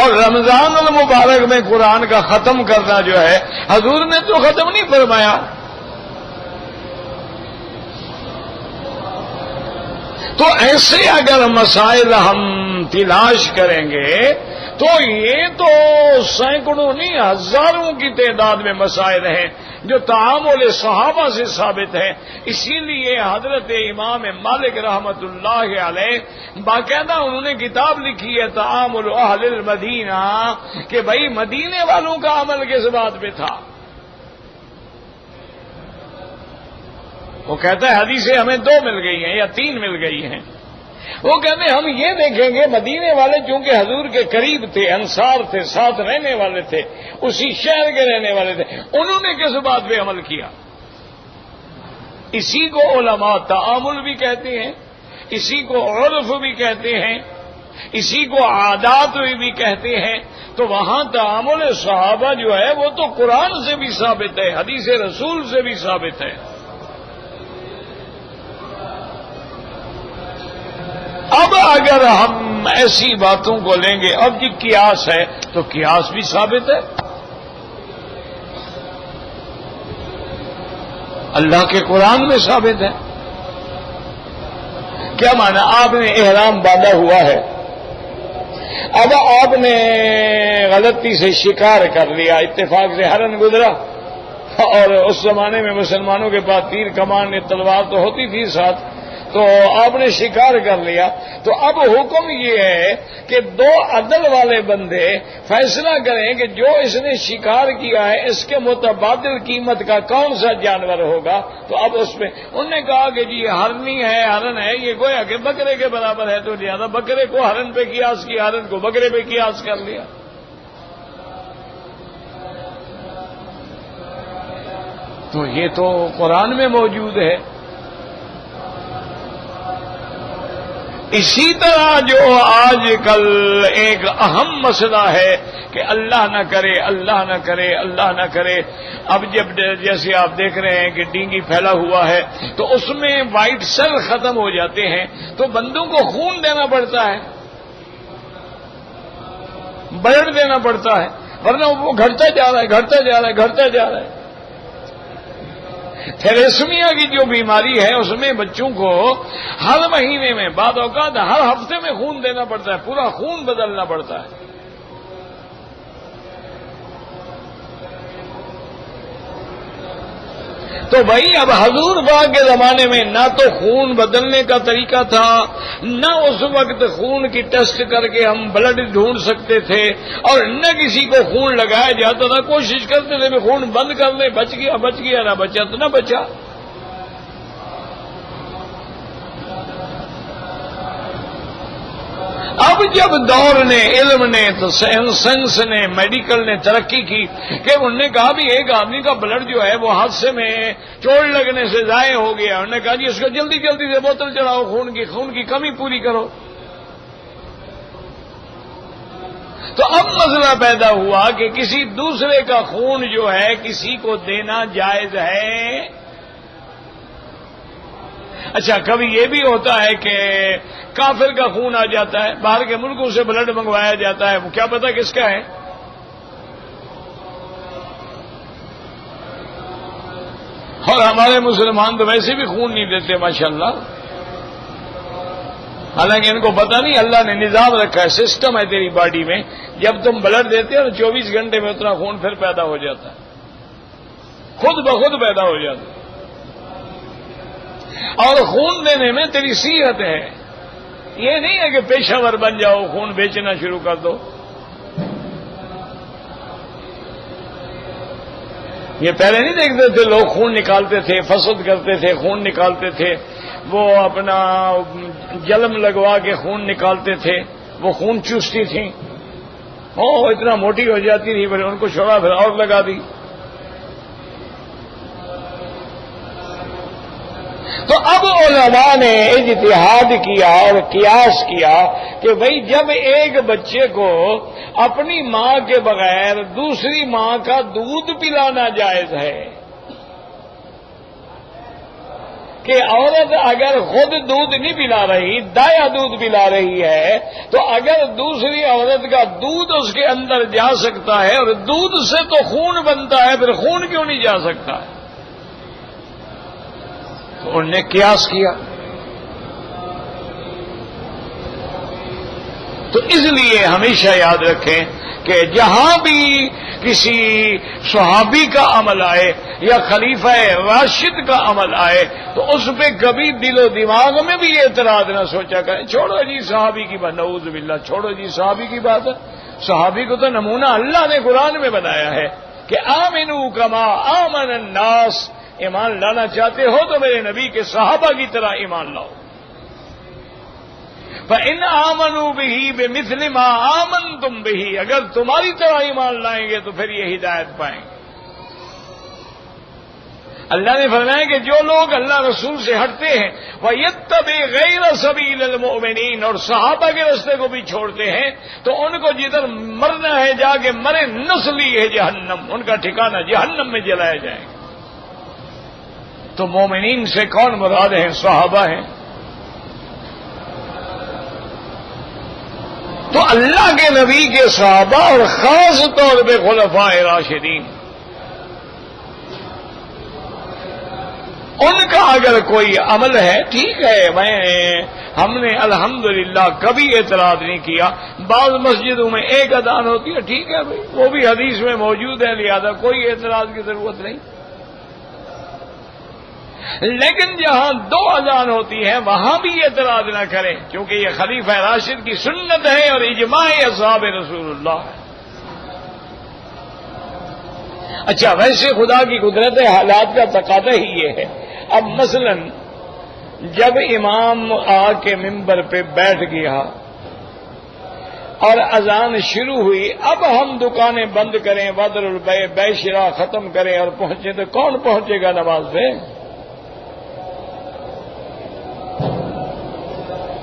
A: اور رمضان المبارک میں قرآن کا ختم کرنا جو ہے حضور نے تو ختم نہیں فرمایا، تو ایسے اگر مسائل ہم تلاش کریں گے تو یہ تو سینکڑوں نہیں ہزاروں کی تعداد میں مسائل ہیں جو تعامل صحابہ سے ثابت ہیں۔ اسی لیے حضرت امام مالک رحمت اللہ علیہ باقاعدہ انہوں نے کتاب لکھی ہے تعامل اہل المدینہ، کہ بھائی مدینے والوں کا عمل کس بات پہ تھا۔ وہ کہتا ہے حدیثیں ہمیں 2 مل گئی ہیں یا 3 مل گئی ہیں، وہ کہتے ہیں ہم یہ دیکھیں گے مدینے والے چونکہ حضور کے قریب تھے، انصار تھے، ساتھ رہنے والے تھے، اسی شہر کے رہنے والے تھے، انہوں نے کس بات پہ عمل کیا؟ اسی کو علماء تعامل بھی کہتے ہیں، اسی کو عرف بھی کہتے ہیں، اسی کو عادات بھی کہتے ہیں۔ تو وہاں تعامل صحابہ جو ہے وہ تو قرآن سے بھی ثابت ہے، حدیث رسول سے بھی ثابت ہے۔ اب اگر ہم ایسی باتوں کو لیں گے، اب جی قیاس ہے تو قیاس بھی ثابت ہے، اللہ کے قرآن میں ثابت ہے۔ کیا معنی؟ آپ نے احرام باندھا ہوا ہے، اب آپ نے غلطی سے شکار کر لیا، اتفاق سے ہرن گزرا، اور اس زمانے میں مسلمانوں کے پاس تیر کمان تلوار تو ہوتی تھی ساتھ، تو آپ نے شکار کر لیا، تو اب حکم یہ ہے کہ 2 عدل والے بندے فیصلہ کریں کہ جو اس نے شکار کیا ہے اس کے متبادل قیمت کا کون سا جانور ہوگا۔ تو اب اس میں انہوں نے کہا کہ جی ہرنی ہے، ہرن ہے، یہ گویا کہ بکرے کے برابر ہے، تو لہذا بکرے کو ہرن پہ قیاس کیا، ہرن کو بکرے پہ قیاس کر لیا۔ تو یہ تو قرآن میں موجود ہے۔ اسی طرح جو آج کل ایک اہم مسئلہ ہے کہ اللہ نہ کرے، اللہ نہ کرے، اللہ نہ کرے۔ اب جب جیسے آپ دیکھ رہے ہیں کہ ڈینگی پھیلا ہوا ہے تو اس میں وائٹ سیل ختم ہو جاتے ہیں تو بندوں کو خون دینا پڑتا ہے، بلڈ دینا پڑتا ہے، ورنہ وہ گھٹتا جا رہا ہے، گھٹتا جا رہا ہے، گھٹتا جا رہا ہے۔ تھیلیسیمیا کی جو بیماری ہے اس میں بچوں کو ہر مہینے میں، بعض اوقات ہر ہفتے میں خون دینا پڑتا ہے، پورا خون بدلنا پڑتا ہے۔ تو بھائی اب حضور پاک کے زمانے میں نہ تو خون بدلنے کا طریقہ تھا، نہ اس وقت خون کی ٹیسٹ کر کے ہم بلڈ ڈھونڈ سکتے تھے، اور نہ کسی کو خون لگایا جاتا تھا۔ کوشش کرتے تھے کہ خون بند کر لیں، بچ گیا بچ گیا، نہ بچا تو نہ بچا۔ اب جب دور نے، علم نے، تو سائنس نے، میڈیکل نے ترقی کی کہ انہوں نے کہا بھی ایک آدمی کا بلڈ جو ہے وہ حادثے میں چوٹ لگنے سے ضائع ہو گیا، انہوں نے کہا جی اس کو جلدی جلدی سے بوتل چڑھاؤ، خون کی کمی پوری کرو۔ تو اب مسئلہ پیدا ہوا کہ کسی دوسرے کا خون جو ہے کسی کو دینا جائز ہے۔ اچھا، کبھی یہ بھی ہوتا ہے کہ کافر کا خون آ جاتا ہے، باہر کے ملکوں سے بلڈ منگوایا جاتا ہے، وہ کیا پتا کس کا ہے۔ اور ہمارے مسلمان تو ویسے بھی خون نہیں دیتے ماشاءاللہ، حالانکہ ان کو پتہ نہیں اللہ نے نظام رکھا ہے، سسٹم ہے تیری باڈی میں، جب تم بلڈ دیتے ہو 24 گھنٹے میں اتنا خون پھر پیدا ہو جاتا ہے، خود بخود پیدا ہو جاتا ہے۔ اور خون دینے میں تیری صحت ہے، یہ نہیں ہے کہ پیشہ ور بن جاؤ، خون بیچنا شروع کر دو۔ یہ پہلے نہیں دیکھتے تھے لوگ خون نکالتے تھے، فسد کرتے تھے، خون نکالتے تھے، وہ اپنا جلم لگوا کے خون نکالتے تھے، وہ خون چوستی تھیں، اتنا موٹی ہو جاتی تھی، پھر ان کو چھوڑا پھر اور لگا دی۔ تو اب علماء نے اجتہاد کیا اور قیاس کیا کہ بھئی جب ایک بچے کو اپنی ماں کے بغیر دوسری ماں کا دودھ پلانا جائز ہے، کہ عورت اگر خود دودھ نہیں پلا رہی، دایا دودھ پلا رہی ہے، تو اگر دوسری عورت کا دودھ اس کے اندر جا سکتا ہے، اور دودھ سے تو خون بنتا ہے، پھر خون کیوں نہیں جا سکتا ہے؟ تو انہوں نے قیاس کیا۔ تو اس لیے ہمیشہ یاد رکھیں کہ جہاں بھی کسی صحابی کا عمل آئے یا خلیفہ راشد کا عمل آئے تو اس پہ کبھی دل و دماغ میں بھی اعتراض نہ سوچا کریں، چھوڑو جی صحابی کی بات، نعوذ باللہ، چھوڑو جی صحابی کی بات ہے۔ صحابی کو تو نمونہ اللہ نے قرآن میں بنایا ہے کہ آمنوا کما آمن الناس، ایمان لانا چاہتے ہو تو میرے نبی کے صحابہ کی طرح ایمان لاؤ۔ فَإِنْ آمَنُوا بِهِ بِمِثْلِ مَا آمَنْتُمْ بِهِ، اگر تمہاری طرح ایمان لائیں گے تو پھر یہ ہدایت پائیں گے۔ اللہ نے فرمایا کہ جو لوگ اللہ رسول سے ہٹتے ہیں وَيَتَّبِعْ غَيْرَ سَبِيلِ الْمُؤْمِنِينَ، اور صحابہ کے راستے کو بھی چھوڑتے ہیں، تو ان کو جدھر مرنا ہے جا کے مرے، نسلی ہے جہنم، ان کا ٹھکانہ جہنم میں جلایا جائے گا۔ تو مومنین سے کون مراد ہیں؟ صحابہ ہیں۔ تو اللہ کے نبی کے صحابہ اور خاص طور پہ خلفاء راشدین، ان کا اگر کوئی عمل ہے ٹھیک ہے، ہم نے الحمدللہ کبھی اعتراض نہیں کیا۔ بعض مسجدوں میں ایک اذان ہوتی ہے، ٹھیک ہے بھائی، وہ بھی حدیث میں موجود ہے، لہذا کوئی اعتراض کی ضرورت نہیں۔ لیکن جہاں 2 اذان ہوتی ہے وہاں بھی اعتراض نہ کریں، کیونکہ یہ خلیفہ راشد کی سنت ہے اور اجماع اصحاب رسول اللہ ہے۔ اچھا، ویسے خدا کی قدرت حالات کا تقاضا ہی یہ ہے۔ اب مثلا جب امام آ کے ممبر پہ بیٹھ گیا اور اذان شروع ہوئی، اب ہم دکانیں بند کریں، وذر البیع، بے شراء ختم کریں اور پہنچے تو کون پہنچے گا نماز پہ؟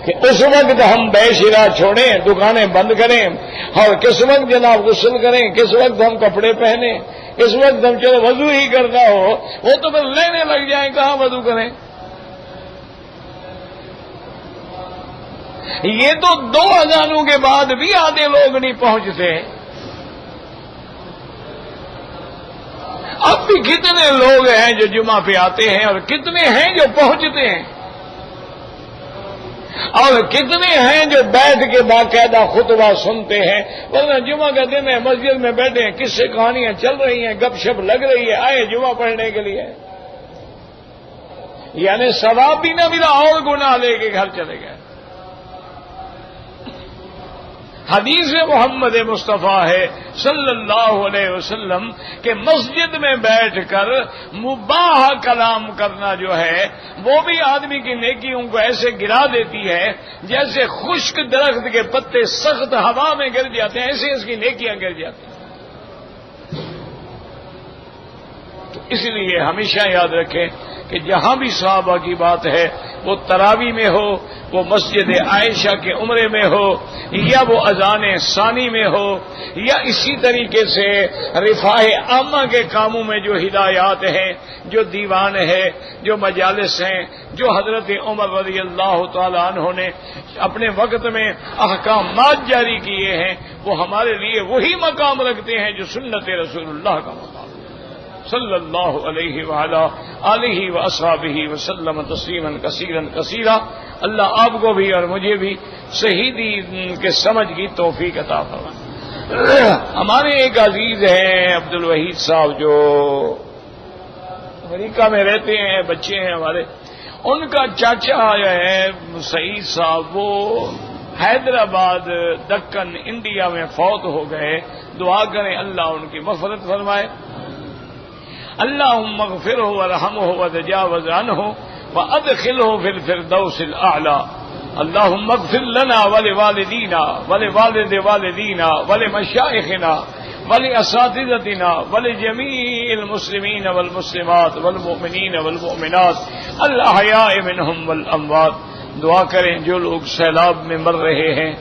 A: کہ اس وقت ہم بے شرا چھوڑیں، دکانیں بند کریں، اور کس وقت جناب غسل کریں، کس وقت ہم کپڑے پہنیں، اس وقت ہم چلو وضو ہی کرنا ہو، وہ تو پھر لینے لگ جائیں، کہاں وضو کریں؟ یہ تو 2 اذانوں کے بعد بھی آدھے لوگ نہیں پہنچتے۔ اب بھی کتنے لوگ ہیں جو جمعہ پہ آتے ہیں، اور کتنے ہیں جو پہنچتے ہیں، اور کتنے ہیں جو بیٹھ کے باقاعدہ خطبہ سنتے ہیں، ورنہ جمعہ کا دن ہے، مسجد میں بیٹھے ہیں، کس سے کہانیاں چل رہی ہیں، گپ شپ لگ رہی ہے، آئے جمعہ پڑھنے کے لیے، یعنی ثواب بھی نہ ملا اور گناہ لے کے گھر چلے گئے۔ حدیث محمد مصطفیٰ ہے صلی اللہ علیہ وسلم کہ مسجد میں بیٹھ کر مباح کلام کرنا جو ہے وہ بھی آدمی کی نیکیوں کو ایسے گرا دیتی ہے جیسے خشک درخت کے پتے سخت ہوا میں گر جاتے ہیں، ایسے اس کی نیکیاں گر جاتی ہیں۔ تو اس لیے ہمیشہ یاد رکھیں کہ جہاں بھی صحابہ کی بات ہے، وہ تراوی میں ہو، وہ مسجد عائشہ کے عمرے میں ہو، یا وہ اذان ثانی میں ہو، یا اسی طریقے سے رفاہ عامہ کے کاموں میں جو ہدایات ہیں، جو دیوان ہے، جو مجالس ہیں، جو حضرت عمر رضی اللہ تعالی عنہ نے اپنے وقت میں احکامات جاری کیے ہیں، وہ ہمارے لیے وہی مقام رکھتے ہیں جو سنت رسول اللہ کا مقام صلی اللہ علیہ وعلا آلہ واصحابہ وسلم تسلیما کثیرا کثیرا۔ اللہ آپ کو بھی اور مجھے بھی صحیح دین کے سمجھ کی توفیق عطا فرمائے۔ ہمارے ایک عزیز ہیں عبد الوحید صاحب جو امریکہ میں رہتے ہیں، بچے ہیں ہمارے، ان کا چاچا جو ہے سعید صاحب وہ حیدرآباد دکن انڈیا میں فوت ہو گئے۔ دعا کریں اللہ ان کی مغفرت فرمائے۔ اللہم اغفرہ ورحمہ وتجاوز عنہ وادخلہ فی الفردوس الاعلی۔ اللہم اغفر لنا ولوالدینا ولوالد والدینا ولمشائخنا ولاساتذتنا ولجمیع المسلمین والمسلمات والمؤمنین والمؤمنات الاحیاء منہم والاموات۔ دعا کریں جو لوگ سیلاب میں مر رہے ہیں،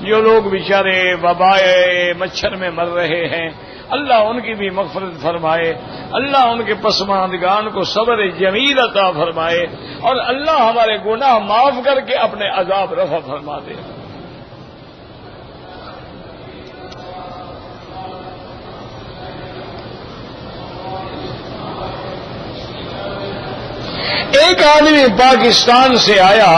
A: جو لوگ بیچارے وبائے مچھر میں مر رہے ہیں، اللہ ان کی بھی مغفرت فرمائے، اللہ ان کے پسماندگان کو صبر جمیل عطا فرمائے، اور اللہ ہمارے گناہ معاف کر کے اپنے عذاب رفع فرما دے۔ ایک آدمی پاکستان سے آیا،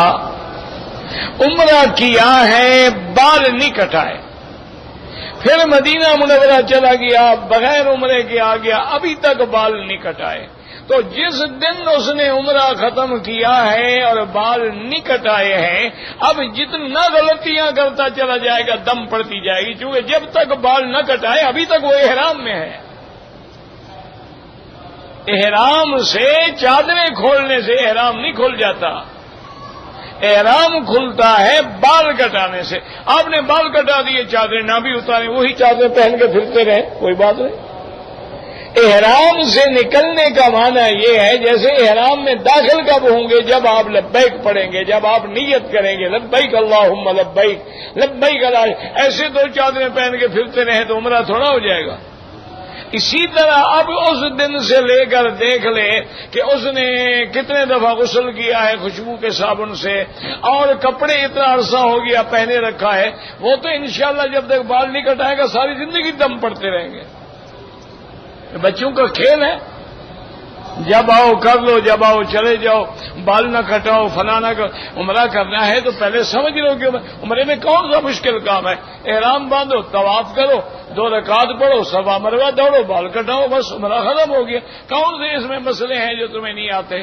A: عمرہ کیا ہے، بال نہیں کٹائے، پھر مدینہ منورہ چلا گیا، بغیر عمرے کے آ گیا، ابھی تک بال نہیں کٹائے۔ تو جس دن اس نے عمرہ ختم کیا ہے اور بال نہیں کٹائے ہیں، اب جتنا غلطیاں کرتا چلا جائے گا دم پڑتی جائے گی، کیونکہ جب تک بال نہ کٹائے ابھی تک وہ احرام میں ہے۔ احرام سے چادریں کھولنے سے احرام نہیں کھل جاتا، احرام کھلتا ہے بال کٹانے سے۔ آپ نے بال کٹا دیے، چادریں نہ بھی اتاریں، وہی چادریں پہن کے پھرتے رہے، کوئی بات نہیں۔ احرام سے نکلنے کا معنی یہ ہے جیسے احرام میں داخل کب ہوں گے، جب آپ لبیک پڑھیں گے، جب آپ نیت کریں گے لبیک اللہم لبیک لبیک اللہ، ایسے دو چادریں پہن کے پھرتے رہیں تو عمرہ تھوڑا ہو جائے گا۔ اسی طرح اب اس دن سے لے کر دیکھ لے کہ اس نے کتنے دفعہ غسل کیا ہے خوشبو کے صابن سے، اور کپڑے اتنا عرصہ ہو گیا پہنے رکھا ہے، وہ تو انشاءاللہ جب تک بال نہیں کٹائے گا ساری زندگی دم پڑتے رہیں گے۔ بچوں کا کھیل ہے، جب آؤ کر لو، جب آؤ چلے جاؤ، بال نہ کٹاؤ، فلاں نہ کرو۔ عمرہ کرنا ہے تو پہلے سمجھ لو کہ عمرے میں کون سا مشکل کام ہے۔ احرام باندھو، طواف کرو، 2 رکعت پڑھو، صفا مروہ دوڑو، بال کٹاؤ، بس عمرہ ختم ہو گیا۔ کون سے اس میں مسئلے ہیں جو تمہیں نہیں آتے؟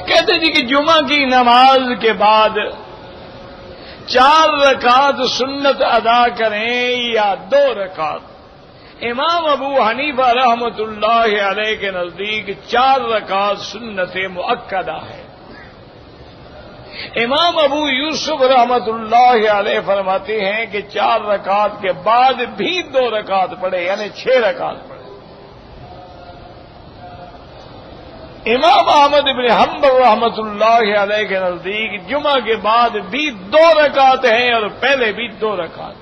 A: کہتے جی کہ جمعہ کی نماز کے بعد 4 رکعت سنت ادا کریں یا 2 رکعت؟ امام ابو حنیفہ رحمۃ اللہ علیہ کے نزدیک 4 رکعت سنت مؤکدہ ہے۔ امام ابو یوسف رحمۃ اللہ علیہ فرماتے ہیں کہ 4 رکعت کے بعد بھی 2 رکعت پڑھے، یعنی 6 رکعت پڑھے۔ امام احمد بن حنبل رحمۃ اللہ علیہ کے نزدیک جمعہ کے بعد بھی 2 رکعت ہیں اور پہلے بھی 2 رکعت.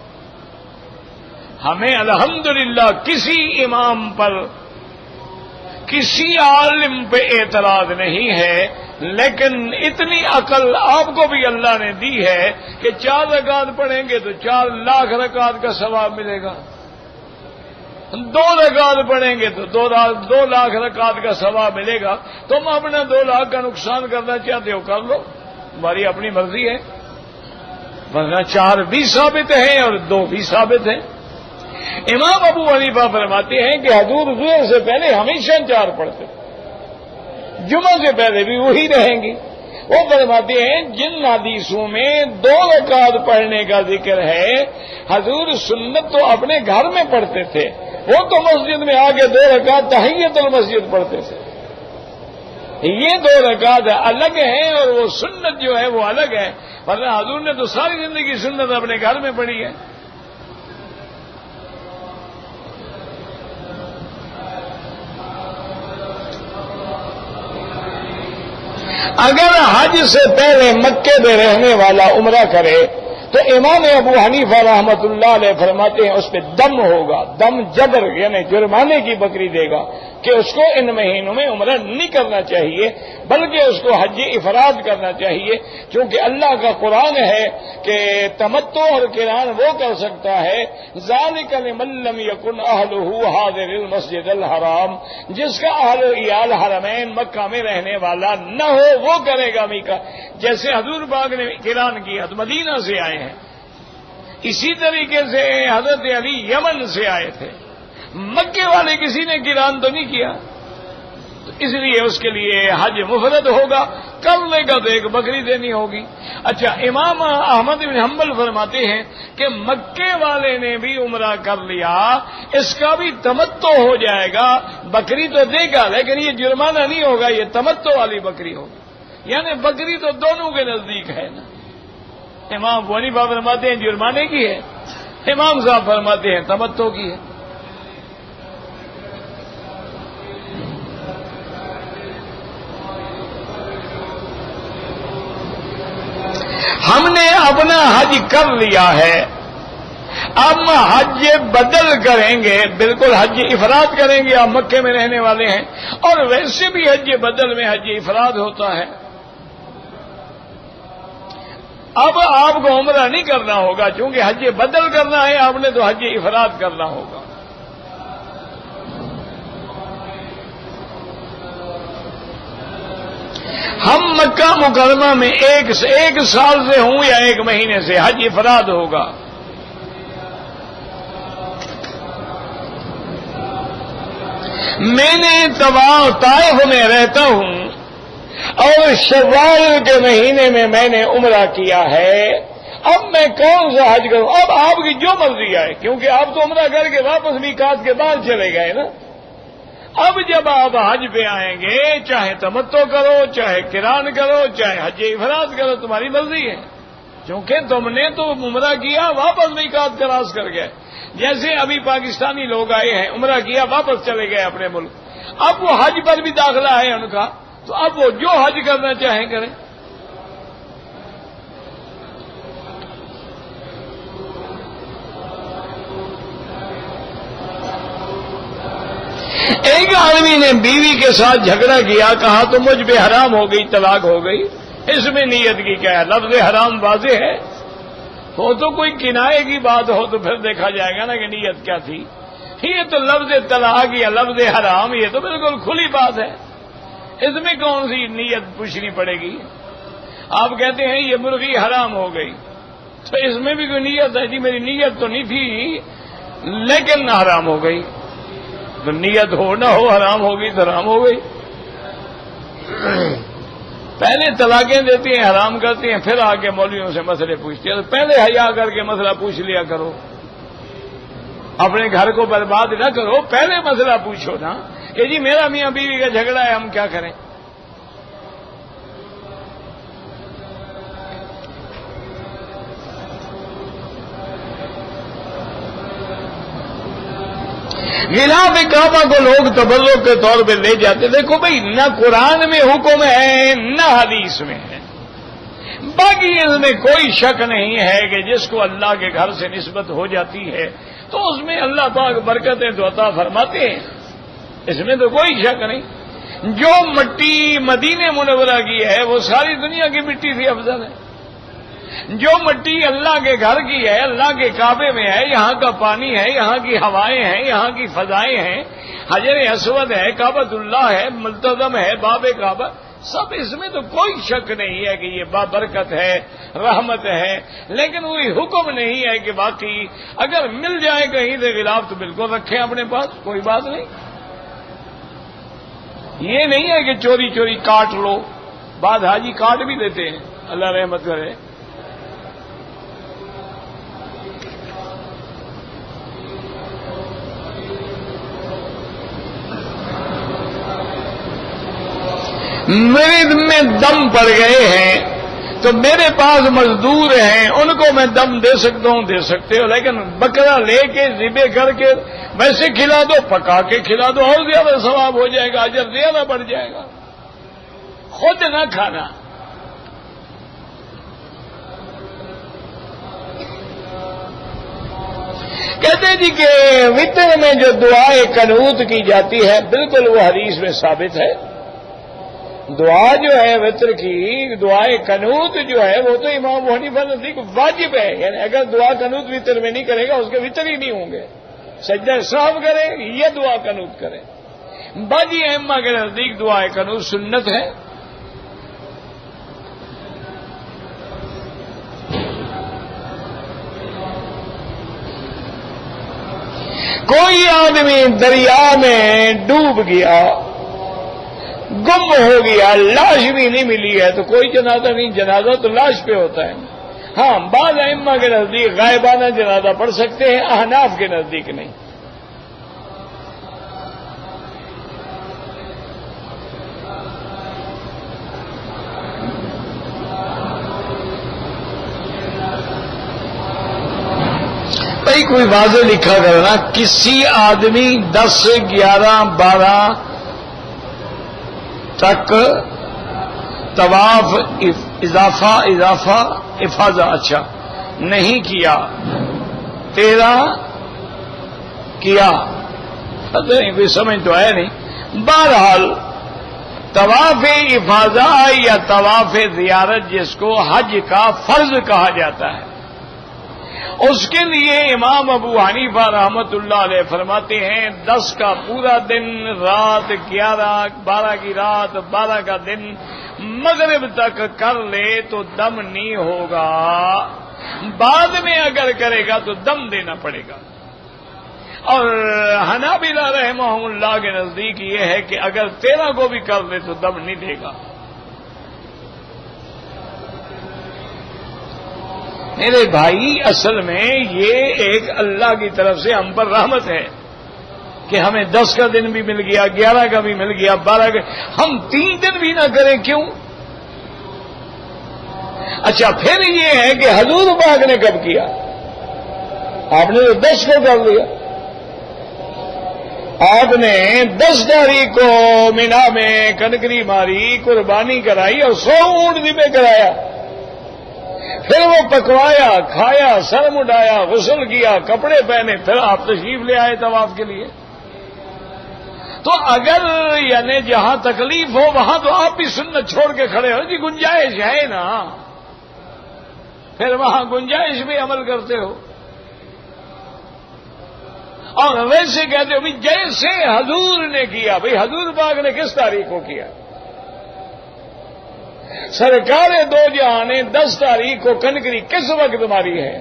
A: ہمیں الحمدللہ کسی امام پر کسی عالم پہ اعتراض نہیں ہے، لیکن اتنی عقل آپ کو بھی اللہ نے دی ہے کہ 4 رکعت پڑھیں گے تو 4 لاکھ رکعت کا ثواب ملے گا، 2 رکعت پڑھیں گے تو 2 لاکھ رکعت کا ثواب ملے گا. تم اپنا 2 لاکھ کا نقصان کرنا چاہتے ہو کر لو، تمہاری اپنی مرضی ہے، ورنہ 4 بھی ثابت ہیں اور 2 بھی ثابت ہیں. امام ابو حنیفہ فرماتے ہیں کہ حضور ظہر سے پہلے ہمیشہ 4 پڑھتے، جمعہ سے پہلے بھی وہی رہیں گی. وہ فرماتے ہیں جن حدیثوں میں 2 رکعت پڑھنے کا ذکر ہے، حضور سنت تو اپنے گھر میں پڑھتے تھے، وہ تو مسجد میں آ کے 2 رکعت تحیت المسجد پڑھتے تھے. یہ 2 رکعت الگ ہیں اور وہ سنت جو ہے وہ الگ ہے، ورنہ حضور نے تو ساری زندگی سنت اپنے گھر میں پڑھی ہے. اگر حج سے پہلے مکے میں رہنے والا عمرہ کرے تو امام ابو حنیفہ رحمۃ اللہ علیہ فرماتے ہیں اس پہ دم ہوگا، دم جبر یعنی جرمانے کی بکری دے گا کہ اس کو ان مہینوں میں عمرہ نہیں کرنا چاہیے بلکہ اس کو حج افراد کرنا چاہیے، چونکہ اللہ کا قرآن ہے کہ تمتع اور قران وہ کر سکتا ہے ذالک لمن لم یکن اہلہ حاضر المسجد الحرام، جس کا اہل و عیال حرمین مکہ میں رہنے والا نہ ہو وہ کرے گا میقات. جیسے حضور پاک نے قران کیا تو مدینہ سے آئے ہیں، اسی طریقے سے حضرت علی یمن سے آئے تھے، مکے والے کسی نے قران تو نہیں کیا، تو اس لیے اس کے لیے حج مفرد ہوگا، کرنے کا تو ایک بکری دینی ہوگی. اچھا، امام احمد بن حنبل فرماتے ہیں کہ مکے والے نے بھی عمرہ کر لیا، اس کا بھی تمتع ہو جائے گا، بکری تو دے گا لیکن یہ جرمانہ نہیں ہوگا، یہ تمتع والی بکری ہوگی. یعنی بکری تو دونوں کے نزدیک ہے نا. امام ابو حنیفہ فرماتے ہیں جرمانے کی ہے، امام صاحب فرماتے ہیں تمتع کی ہے. ہم نے اپنا حج کر لیا ہے، اب حج بدل کریں گے، بالکل حج افراد کریں گے. آپ مکے میں رہنے والے ہیں اور ویسے بھی حج بدل میں حج افراد ہوتا ہے. اب آپ کو عمرہ نہیں کرنا ہوگا چونکہ حج بدل کرنا ہے، آپ نے تو حج افراد کرنا ہوگا. ہم مکہ مکرمہ میں ایک سال سے ہوں یا 1 مہینے سے، حج افراد ہوگا. میں نے طائف میں رہتا ہوں اور شوال کے مہینے میں نے عمرہ کیا ہے. اب میں کون سا حج کروں؟ اب آپ کی جو مرضی آئے، کیونکہ آپ تو عمرہ کر کے واپس میقات کے بعد چلے گئے نا. اب جب آپ حج پہ آئیں گے، چاہے تمتع کرو، چاہے قران کرو، چاہے حج افراد کرو، تمہاری مرضی ہے، کیونکہ تم نے تو عمرہ کیا واپس میقات کراس کر گئے. جیسے ابھی پاکستانی لوگ آئے ہیں، عمرہ کیا واپس چلے گئے اپنے ملک، اب وہ حج پر بھی داخلہ ہے ان کا، تو اب وہ جو حج کرنا چاہیں کریں. ایک آدمی نے بیوی کے ساتھ جھگڑا کیا، کہا تو مجھ پہ حرام ہو گئی، طلاق ہو گئی. اس میں نیت کی کیا ہے؟ لفظ حرام واضح ہے، ہو تو کوئی کنایے کی بات ہو تو پھر دیکھا جائے گا نا کہ نیت کیا تھی. یہ تو لفظ طلاق یا لفظ حرام، یہ تو بالکل کھلی بات ہے، اس میں کون سی نیت پوچھنی پڑے گی؟ آپ کہتے ہیں یہ مرغی حرام ہو گئی، تو اس میں بھی کوئی نیت ہے؟ جی میری نیت تو نہیں تھی لیکن حرام ہو گئی. تو نیت ہو نہ ہو حرام ہوگی تو حرام ہو گئی. پہلے طلاقیں دیتی ہیں، حرام کرتی ہیں، پھر آ کے مولویوں سے مسئلے پوچھتی ہیں. تو پہلے حیا کر کے مسئلہ پوچھ لیا کرو، اپنے گھر کو برباد نہ کرو، پہلے مسئلہ پوچھو نا کہ جی میرا میاں بیوی کا جھگڑا ہے، ہم کیا کریں. غلاف کعبہ کو لوگ تبرک کے طور پہ لے جاتے. دیکھو بھائی، نہ قرآن میں حکم ہے نہ حدیث میں ہے. باقی اس میں کوئی شک نہیں ہے کہ جس کو اللہ کے گھر سے نسبت ہو جاتی ہے تو اس میں اللہ پاک برکتیں تو عطا فرماتے ہیں، اس میں تو کوئی شک نہیں. جو مٹی مدینہ منورہ کی ہے وہ ساری دنیا کی مٹی سے افضل ہے. جو مٹی اللہ کے گھر کی ہے، اللہ کے کعبے میں ہے، یہاں کا پانی ہے، یہاں کی ہوائیں ہیں، یہاں کی فضائیں ہیں، حجر اسود ہے، کعبۃ اللہ ہے، ملتزم ہے، باب کعبہ، سب اس میں تو کوئی شک نہیں ہے کہ یہ بابرکت ہے، رحمت ہے. لیکن وہی حکم نہیں ہے کہ باقی اگر مل جائے کہیں سے غلاف تو بالکل رکھیں اپنے پاس، کوئی بات نہیں. یہ نہیں ہے کہ چوری چوری کاٹ لو. بعض حاجی کاٹ بھی دیتے ہیں، اللہ رحمت کرے. میرے میں دم پڑ گئے ہیں تو میرے پاس مزدور ہیں، ان کو میں دم دے سکتا ہوں، دے سکتے ہو، لیکن بکرا لے کے ذبح کر کے ویسے کھلا دو، پکا کے کھلا دو، اور زیادہ ثواب ہو جائے گا، اجر زیادہ بڑھ جائے گا. خود نہ کھانا. کہتے جی کہ وتر میں جو دعائے قنوت کی جاتی ہے بالکل وہ حدیث میں ثابت ہے. دعا جو ہے وتر کی، دعائے قنوت جو ہے وہ تو امام ابو حنیفہ نزدیک واجب ہے. یعنی اگر دعا قنوت وتر میں نہیں کرے گا اس کے وتر ہی نہیں ہوں گے. سجدہ سہو کرے یہ دعا قنوت کرے. باقی ائمہ کے نزدیک دعائے قنوت سنت ہے. کوئی آدمی دریا میں ڈوب گیا، گم ہو گیا، لاش بھی نہیں ملی ہے تو کوئی جنازہ نہیں، جنازہ تو لاش پہ ہوتا ہے. ہاں بعض ائمہ کے نزدیک غائبانہ جنازہ پڑھ سکتے ہیں، احناف کے نزدیک نہیں. بھائی کوئی واضح لکھا کرنا، کسی آدمی 10 11 12 تک طواف افاظہ اچھا نہیں کیا، 13 کیا، پتہ نہیں کوئی سمجھ تو ہے نہیں. بہرحال طواف افاظہ یا طواف زیارت جس کو حج کا فرض کہا جاتا ہے، اس کے لیے امام ابو حنیفہ رحمت اللہ علیہ فرماتے ہیں 10 کا پورا دن، رات 11 12 کی رات 12 کا دن مغرب تک کر لے تو دم نہیں ہوگا. بعد میں اگر کرے گا تو دم دینا پڑے گا. اور حنابلہ رحمہ اللہ کے نزدیک یہ ہے کہ اگر 13 کو بھی کر لے تو دم نہیں دے گا. میرے بھائی اصل میں یہ ایک اللہ کی طرف سے ہم پر رحمت ہے کہ ہمیں 10 کا دن بھی مل گیا، 11 کا بھی مل گیا، 12 کا. ہم 3 دن بھی نہ کریں کیوں؟ اچھا پھر یہ ہے کہ حضور پاک نے کب کیا؟ آپ نے تو 10 کو کر لیا. آپ نے 10 تاریخ کو مینا میں کنکری ماری، قربانی کرائی اور 100 اونٹ ذبح کرایا. پھر وہ پکوایا، کھایا، سر مڈایا، غسل کیا، کپڑے پہنے، پھر آپ تشریف لے آئے طواف کے لیے. تو اگر یعنی جہاں تکلیف ہو وہاں تو آپ بھی سنت چھوڑ کے کھڑے ہو جی، گنجائش ہے نا، پھر وہاں گنجائش بھی عمل کرتے ہو. اور ویسے کہتے ہو بھی جیسے حضور نے کیا. بھئی حضور پاک نے کس تاریخ کو کیا؟ سرکار دو جہاں نے 10 تاریخ کو کنکری کس وقت ماری ہے؟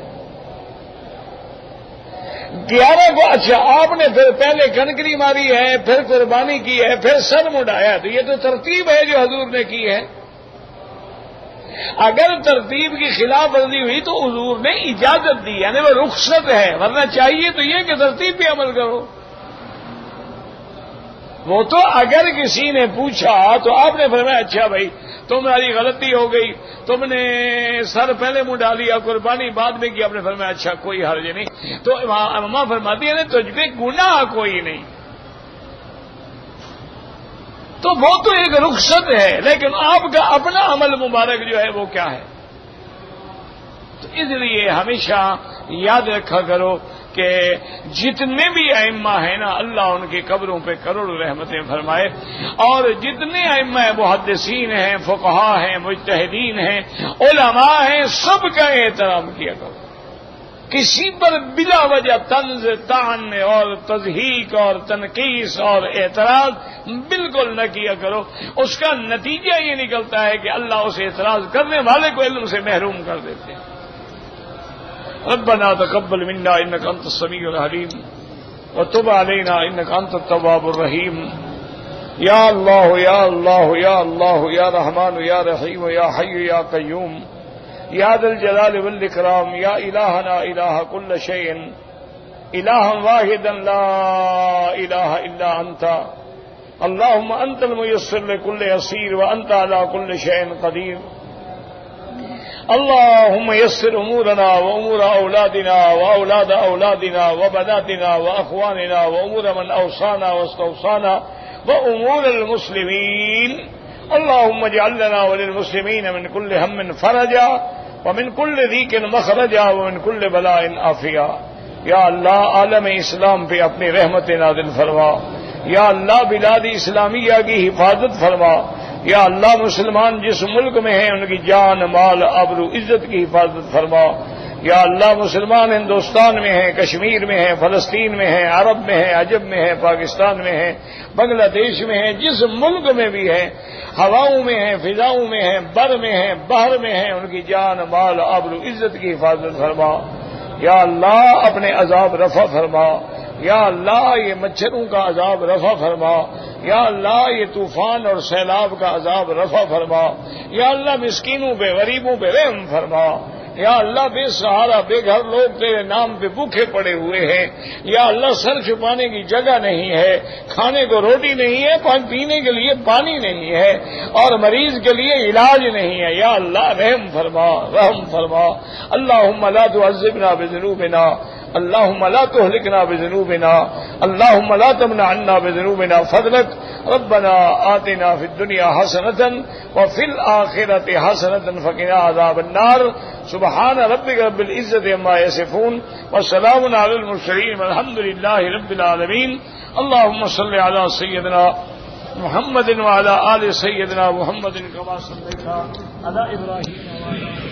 A: 11 کو. اچھا آپ نے پھر پہلے کنکری ماری ہے، پھر قربانی کی ہے، پھر سر مڈایا. تو یہ تو ترتیب ہے جو حضور نے کی ہے. اگر ترتیب کی خلاف ورزی ہوئی تو حضور نے اجازت دی، یعنی وہ رخصت ہے، ورنہ چاہیے تو یہ کہ ترتیب پہ عمل کرو. وہ تو اگر کسی نے پوچھا تو آپ نے فرمایا اچھا بھائی تمہاری غلطی ہو گئی، تم نے سر پہلے منہ ڈالیا، قربانی بعد میں کی، آپ نے فرمایا اچھا کوئی حرج نہیں. تو اماں فرماتی ہے نا تجھ پہ گناہ کوئی نہیں. تو وہ تو ایک رخصت ہے، لیکن آپ کا اپنا عمل مبارک جو ہے وہ کیا ہے؟ تو اس لیے ہمیشہ یاد رکھا کرو کہ جتنے بھی ائمہ ہیں نا، اللہ ان کی قبروں پہ کروڑوں رحمتیں فرمائے، اور جتنے ائمہ محدثین ہیں، فقہاء ہیں، مجتہدین ہیں، علماء ہیں، سب کا احترام کیا کرو. کسی پر بلا وجہ طنز، طعن اور تضحیک اور تنقیص اور اعتراض بالکل نہ کیا کرو. اس کا نتیجہ یہ نکلتا ہے کہ اللہ اس اعتراض کرنے والے کو علم سے محروم کر دیتے ہیں. ربنا تقبل منا انك انت السميع العليم وتب علينا انك انت التواب الرحيم. یا اللہ یا اللہ یا اللہ یا رحمان یا رحیم یا حی یا قیوم یا ذا الجلال والاکرام یا الہنا الہ کل شیء الہا واحدا لا الہ الا انت اللهم انت الميسر لكل يسير وانت على كل شيء قدير. اللهم يسر امورنا وامور اولادنا واولاد اولادنا وبناتنا واخواننا وامور من اوصانا واستوصانا وامور المسلمين. اللهم اجعل لنا وللمسلمين من كل هم فرجا ومن كل ضيق مخرجا ومن كل بلاء عافيا. یا اللہ عالم اسلام پہ اپنی رحمت نازل فرما. یا اللہ بلاد اسلامیہ کی حفاظت فرما. یا اللہ مسلمان جس ملک میں ہیں ان کی جان، مال، آبرو، عزت کی حفاظت فرما. یا اللہ مسلمان ہندوستان میں ہیں، کشمیر میں ہیں، فلسطین میں ہیں، عرب میں ہیں، عجب میں ہیں، پاکستان میں ہیں، بنگلہ دیش میں ہیں، جس ملک میں بھی ہیں، ہواؤں میں ہیں، فضاؤں میں ہیں، بر میں ہیں، بحر میں ہیں، ان کی جان، مال، آبرو، عزت کی حفاظت فرما. یا اللہ اپنے عذاب رفع فرما. یا اللہ یہ مچھروں کا عذاب رفع فرما. یا اللہ یہ طوفان اور سیلاب کا عذاب رفع فرما. یا اللہ مسکینوں پہ، غریبوں پہ رحم فرما. یا اللہ بے سہارا بے گھر لوگ تیرے نام پہ بھوکے پڑے ہوئے ہیں. یا اللہ سر چھپانے کی جگہ نہیں ہے، کھانے کو روٹی نہیں ہے، پینے کے لیے پانی نہیں ہے، اور مریض کے لیے علاج نہیں ہے. یا اللہ رحم فرما، رحم فرما. اللہم لا تعذبنا بذنوبنا، اللہم لا تہلکنا بذنوبنا، اللہم لا تمنع عنا بذنوبنا فضلک. ربنا آتنا فی الدنیا حسنۃ وفی الآخرۃ حسنۃ وقنا عذاب النار. سبحان ربک رب العزت عما یصفون وسلام علی المرسلین والحمد للہ رب العالمین. اللہم صل علی سیدنا محمد وعلی آل سیدنا محمد کما صلیت علی ابراہیم وعلی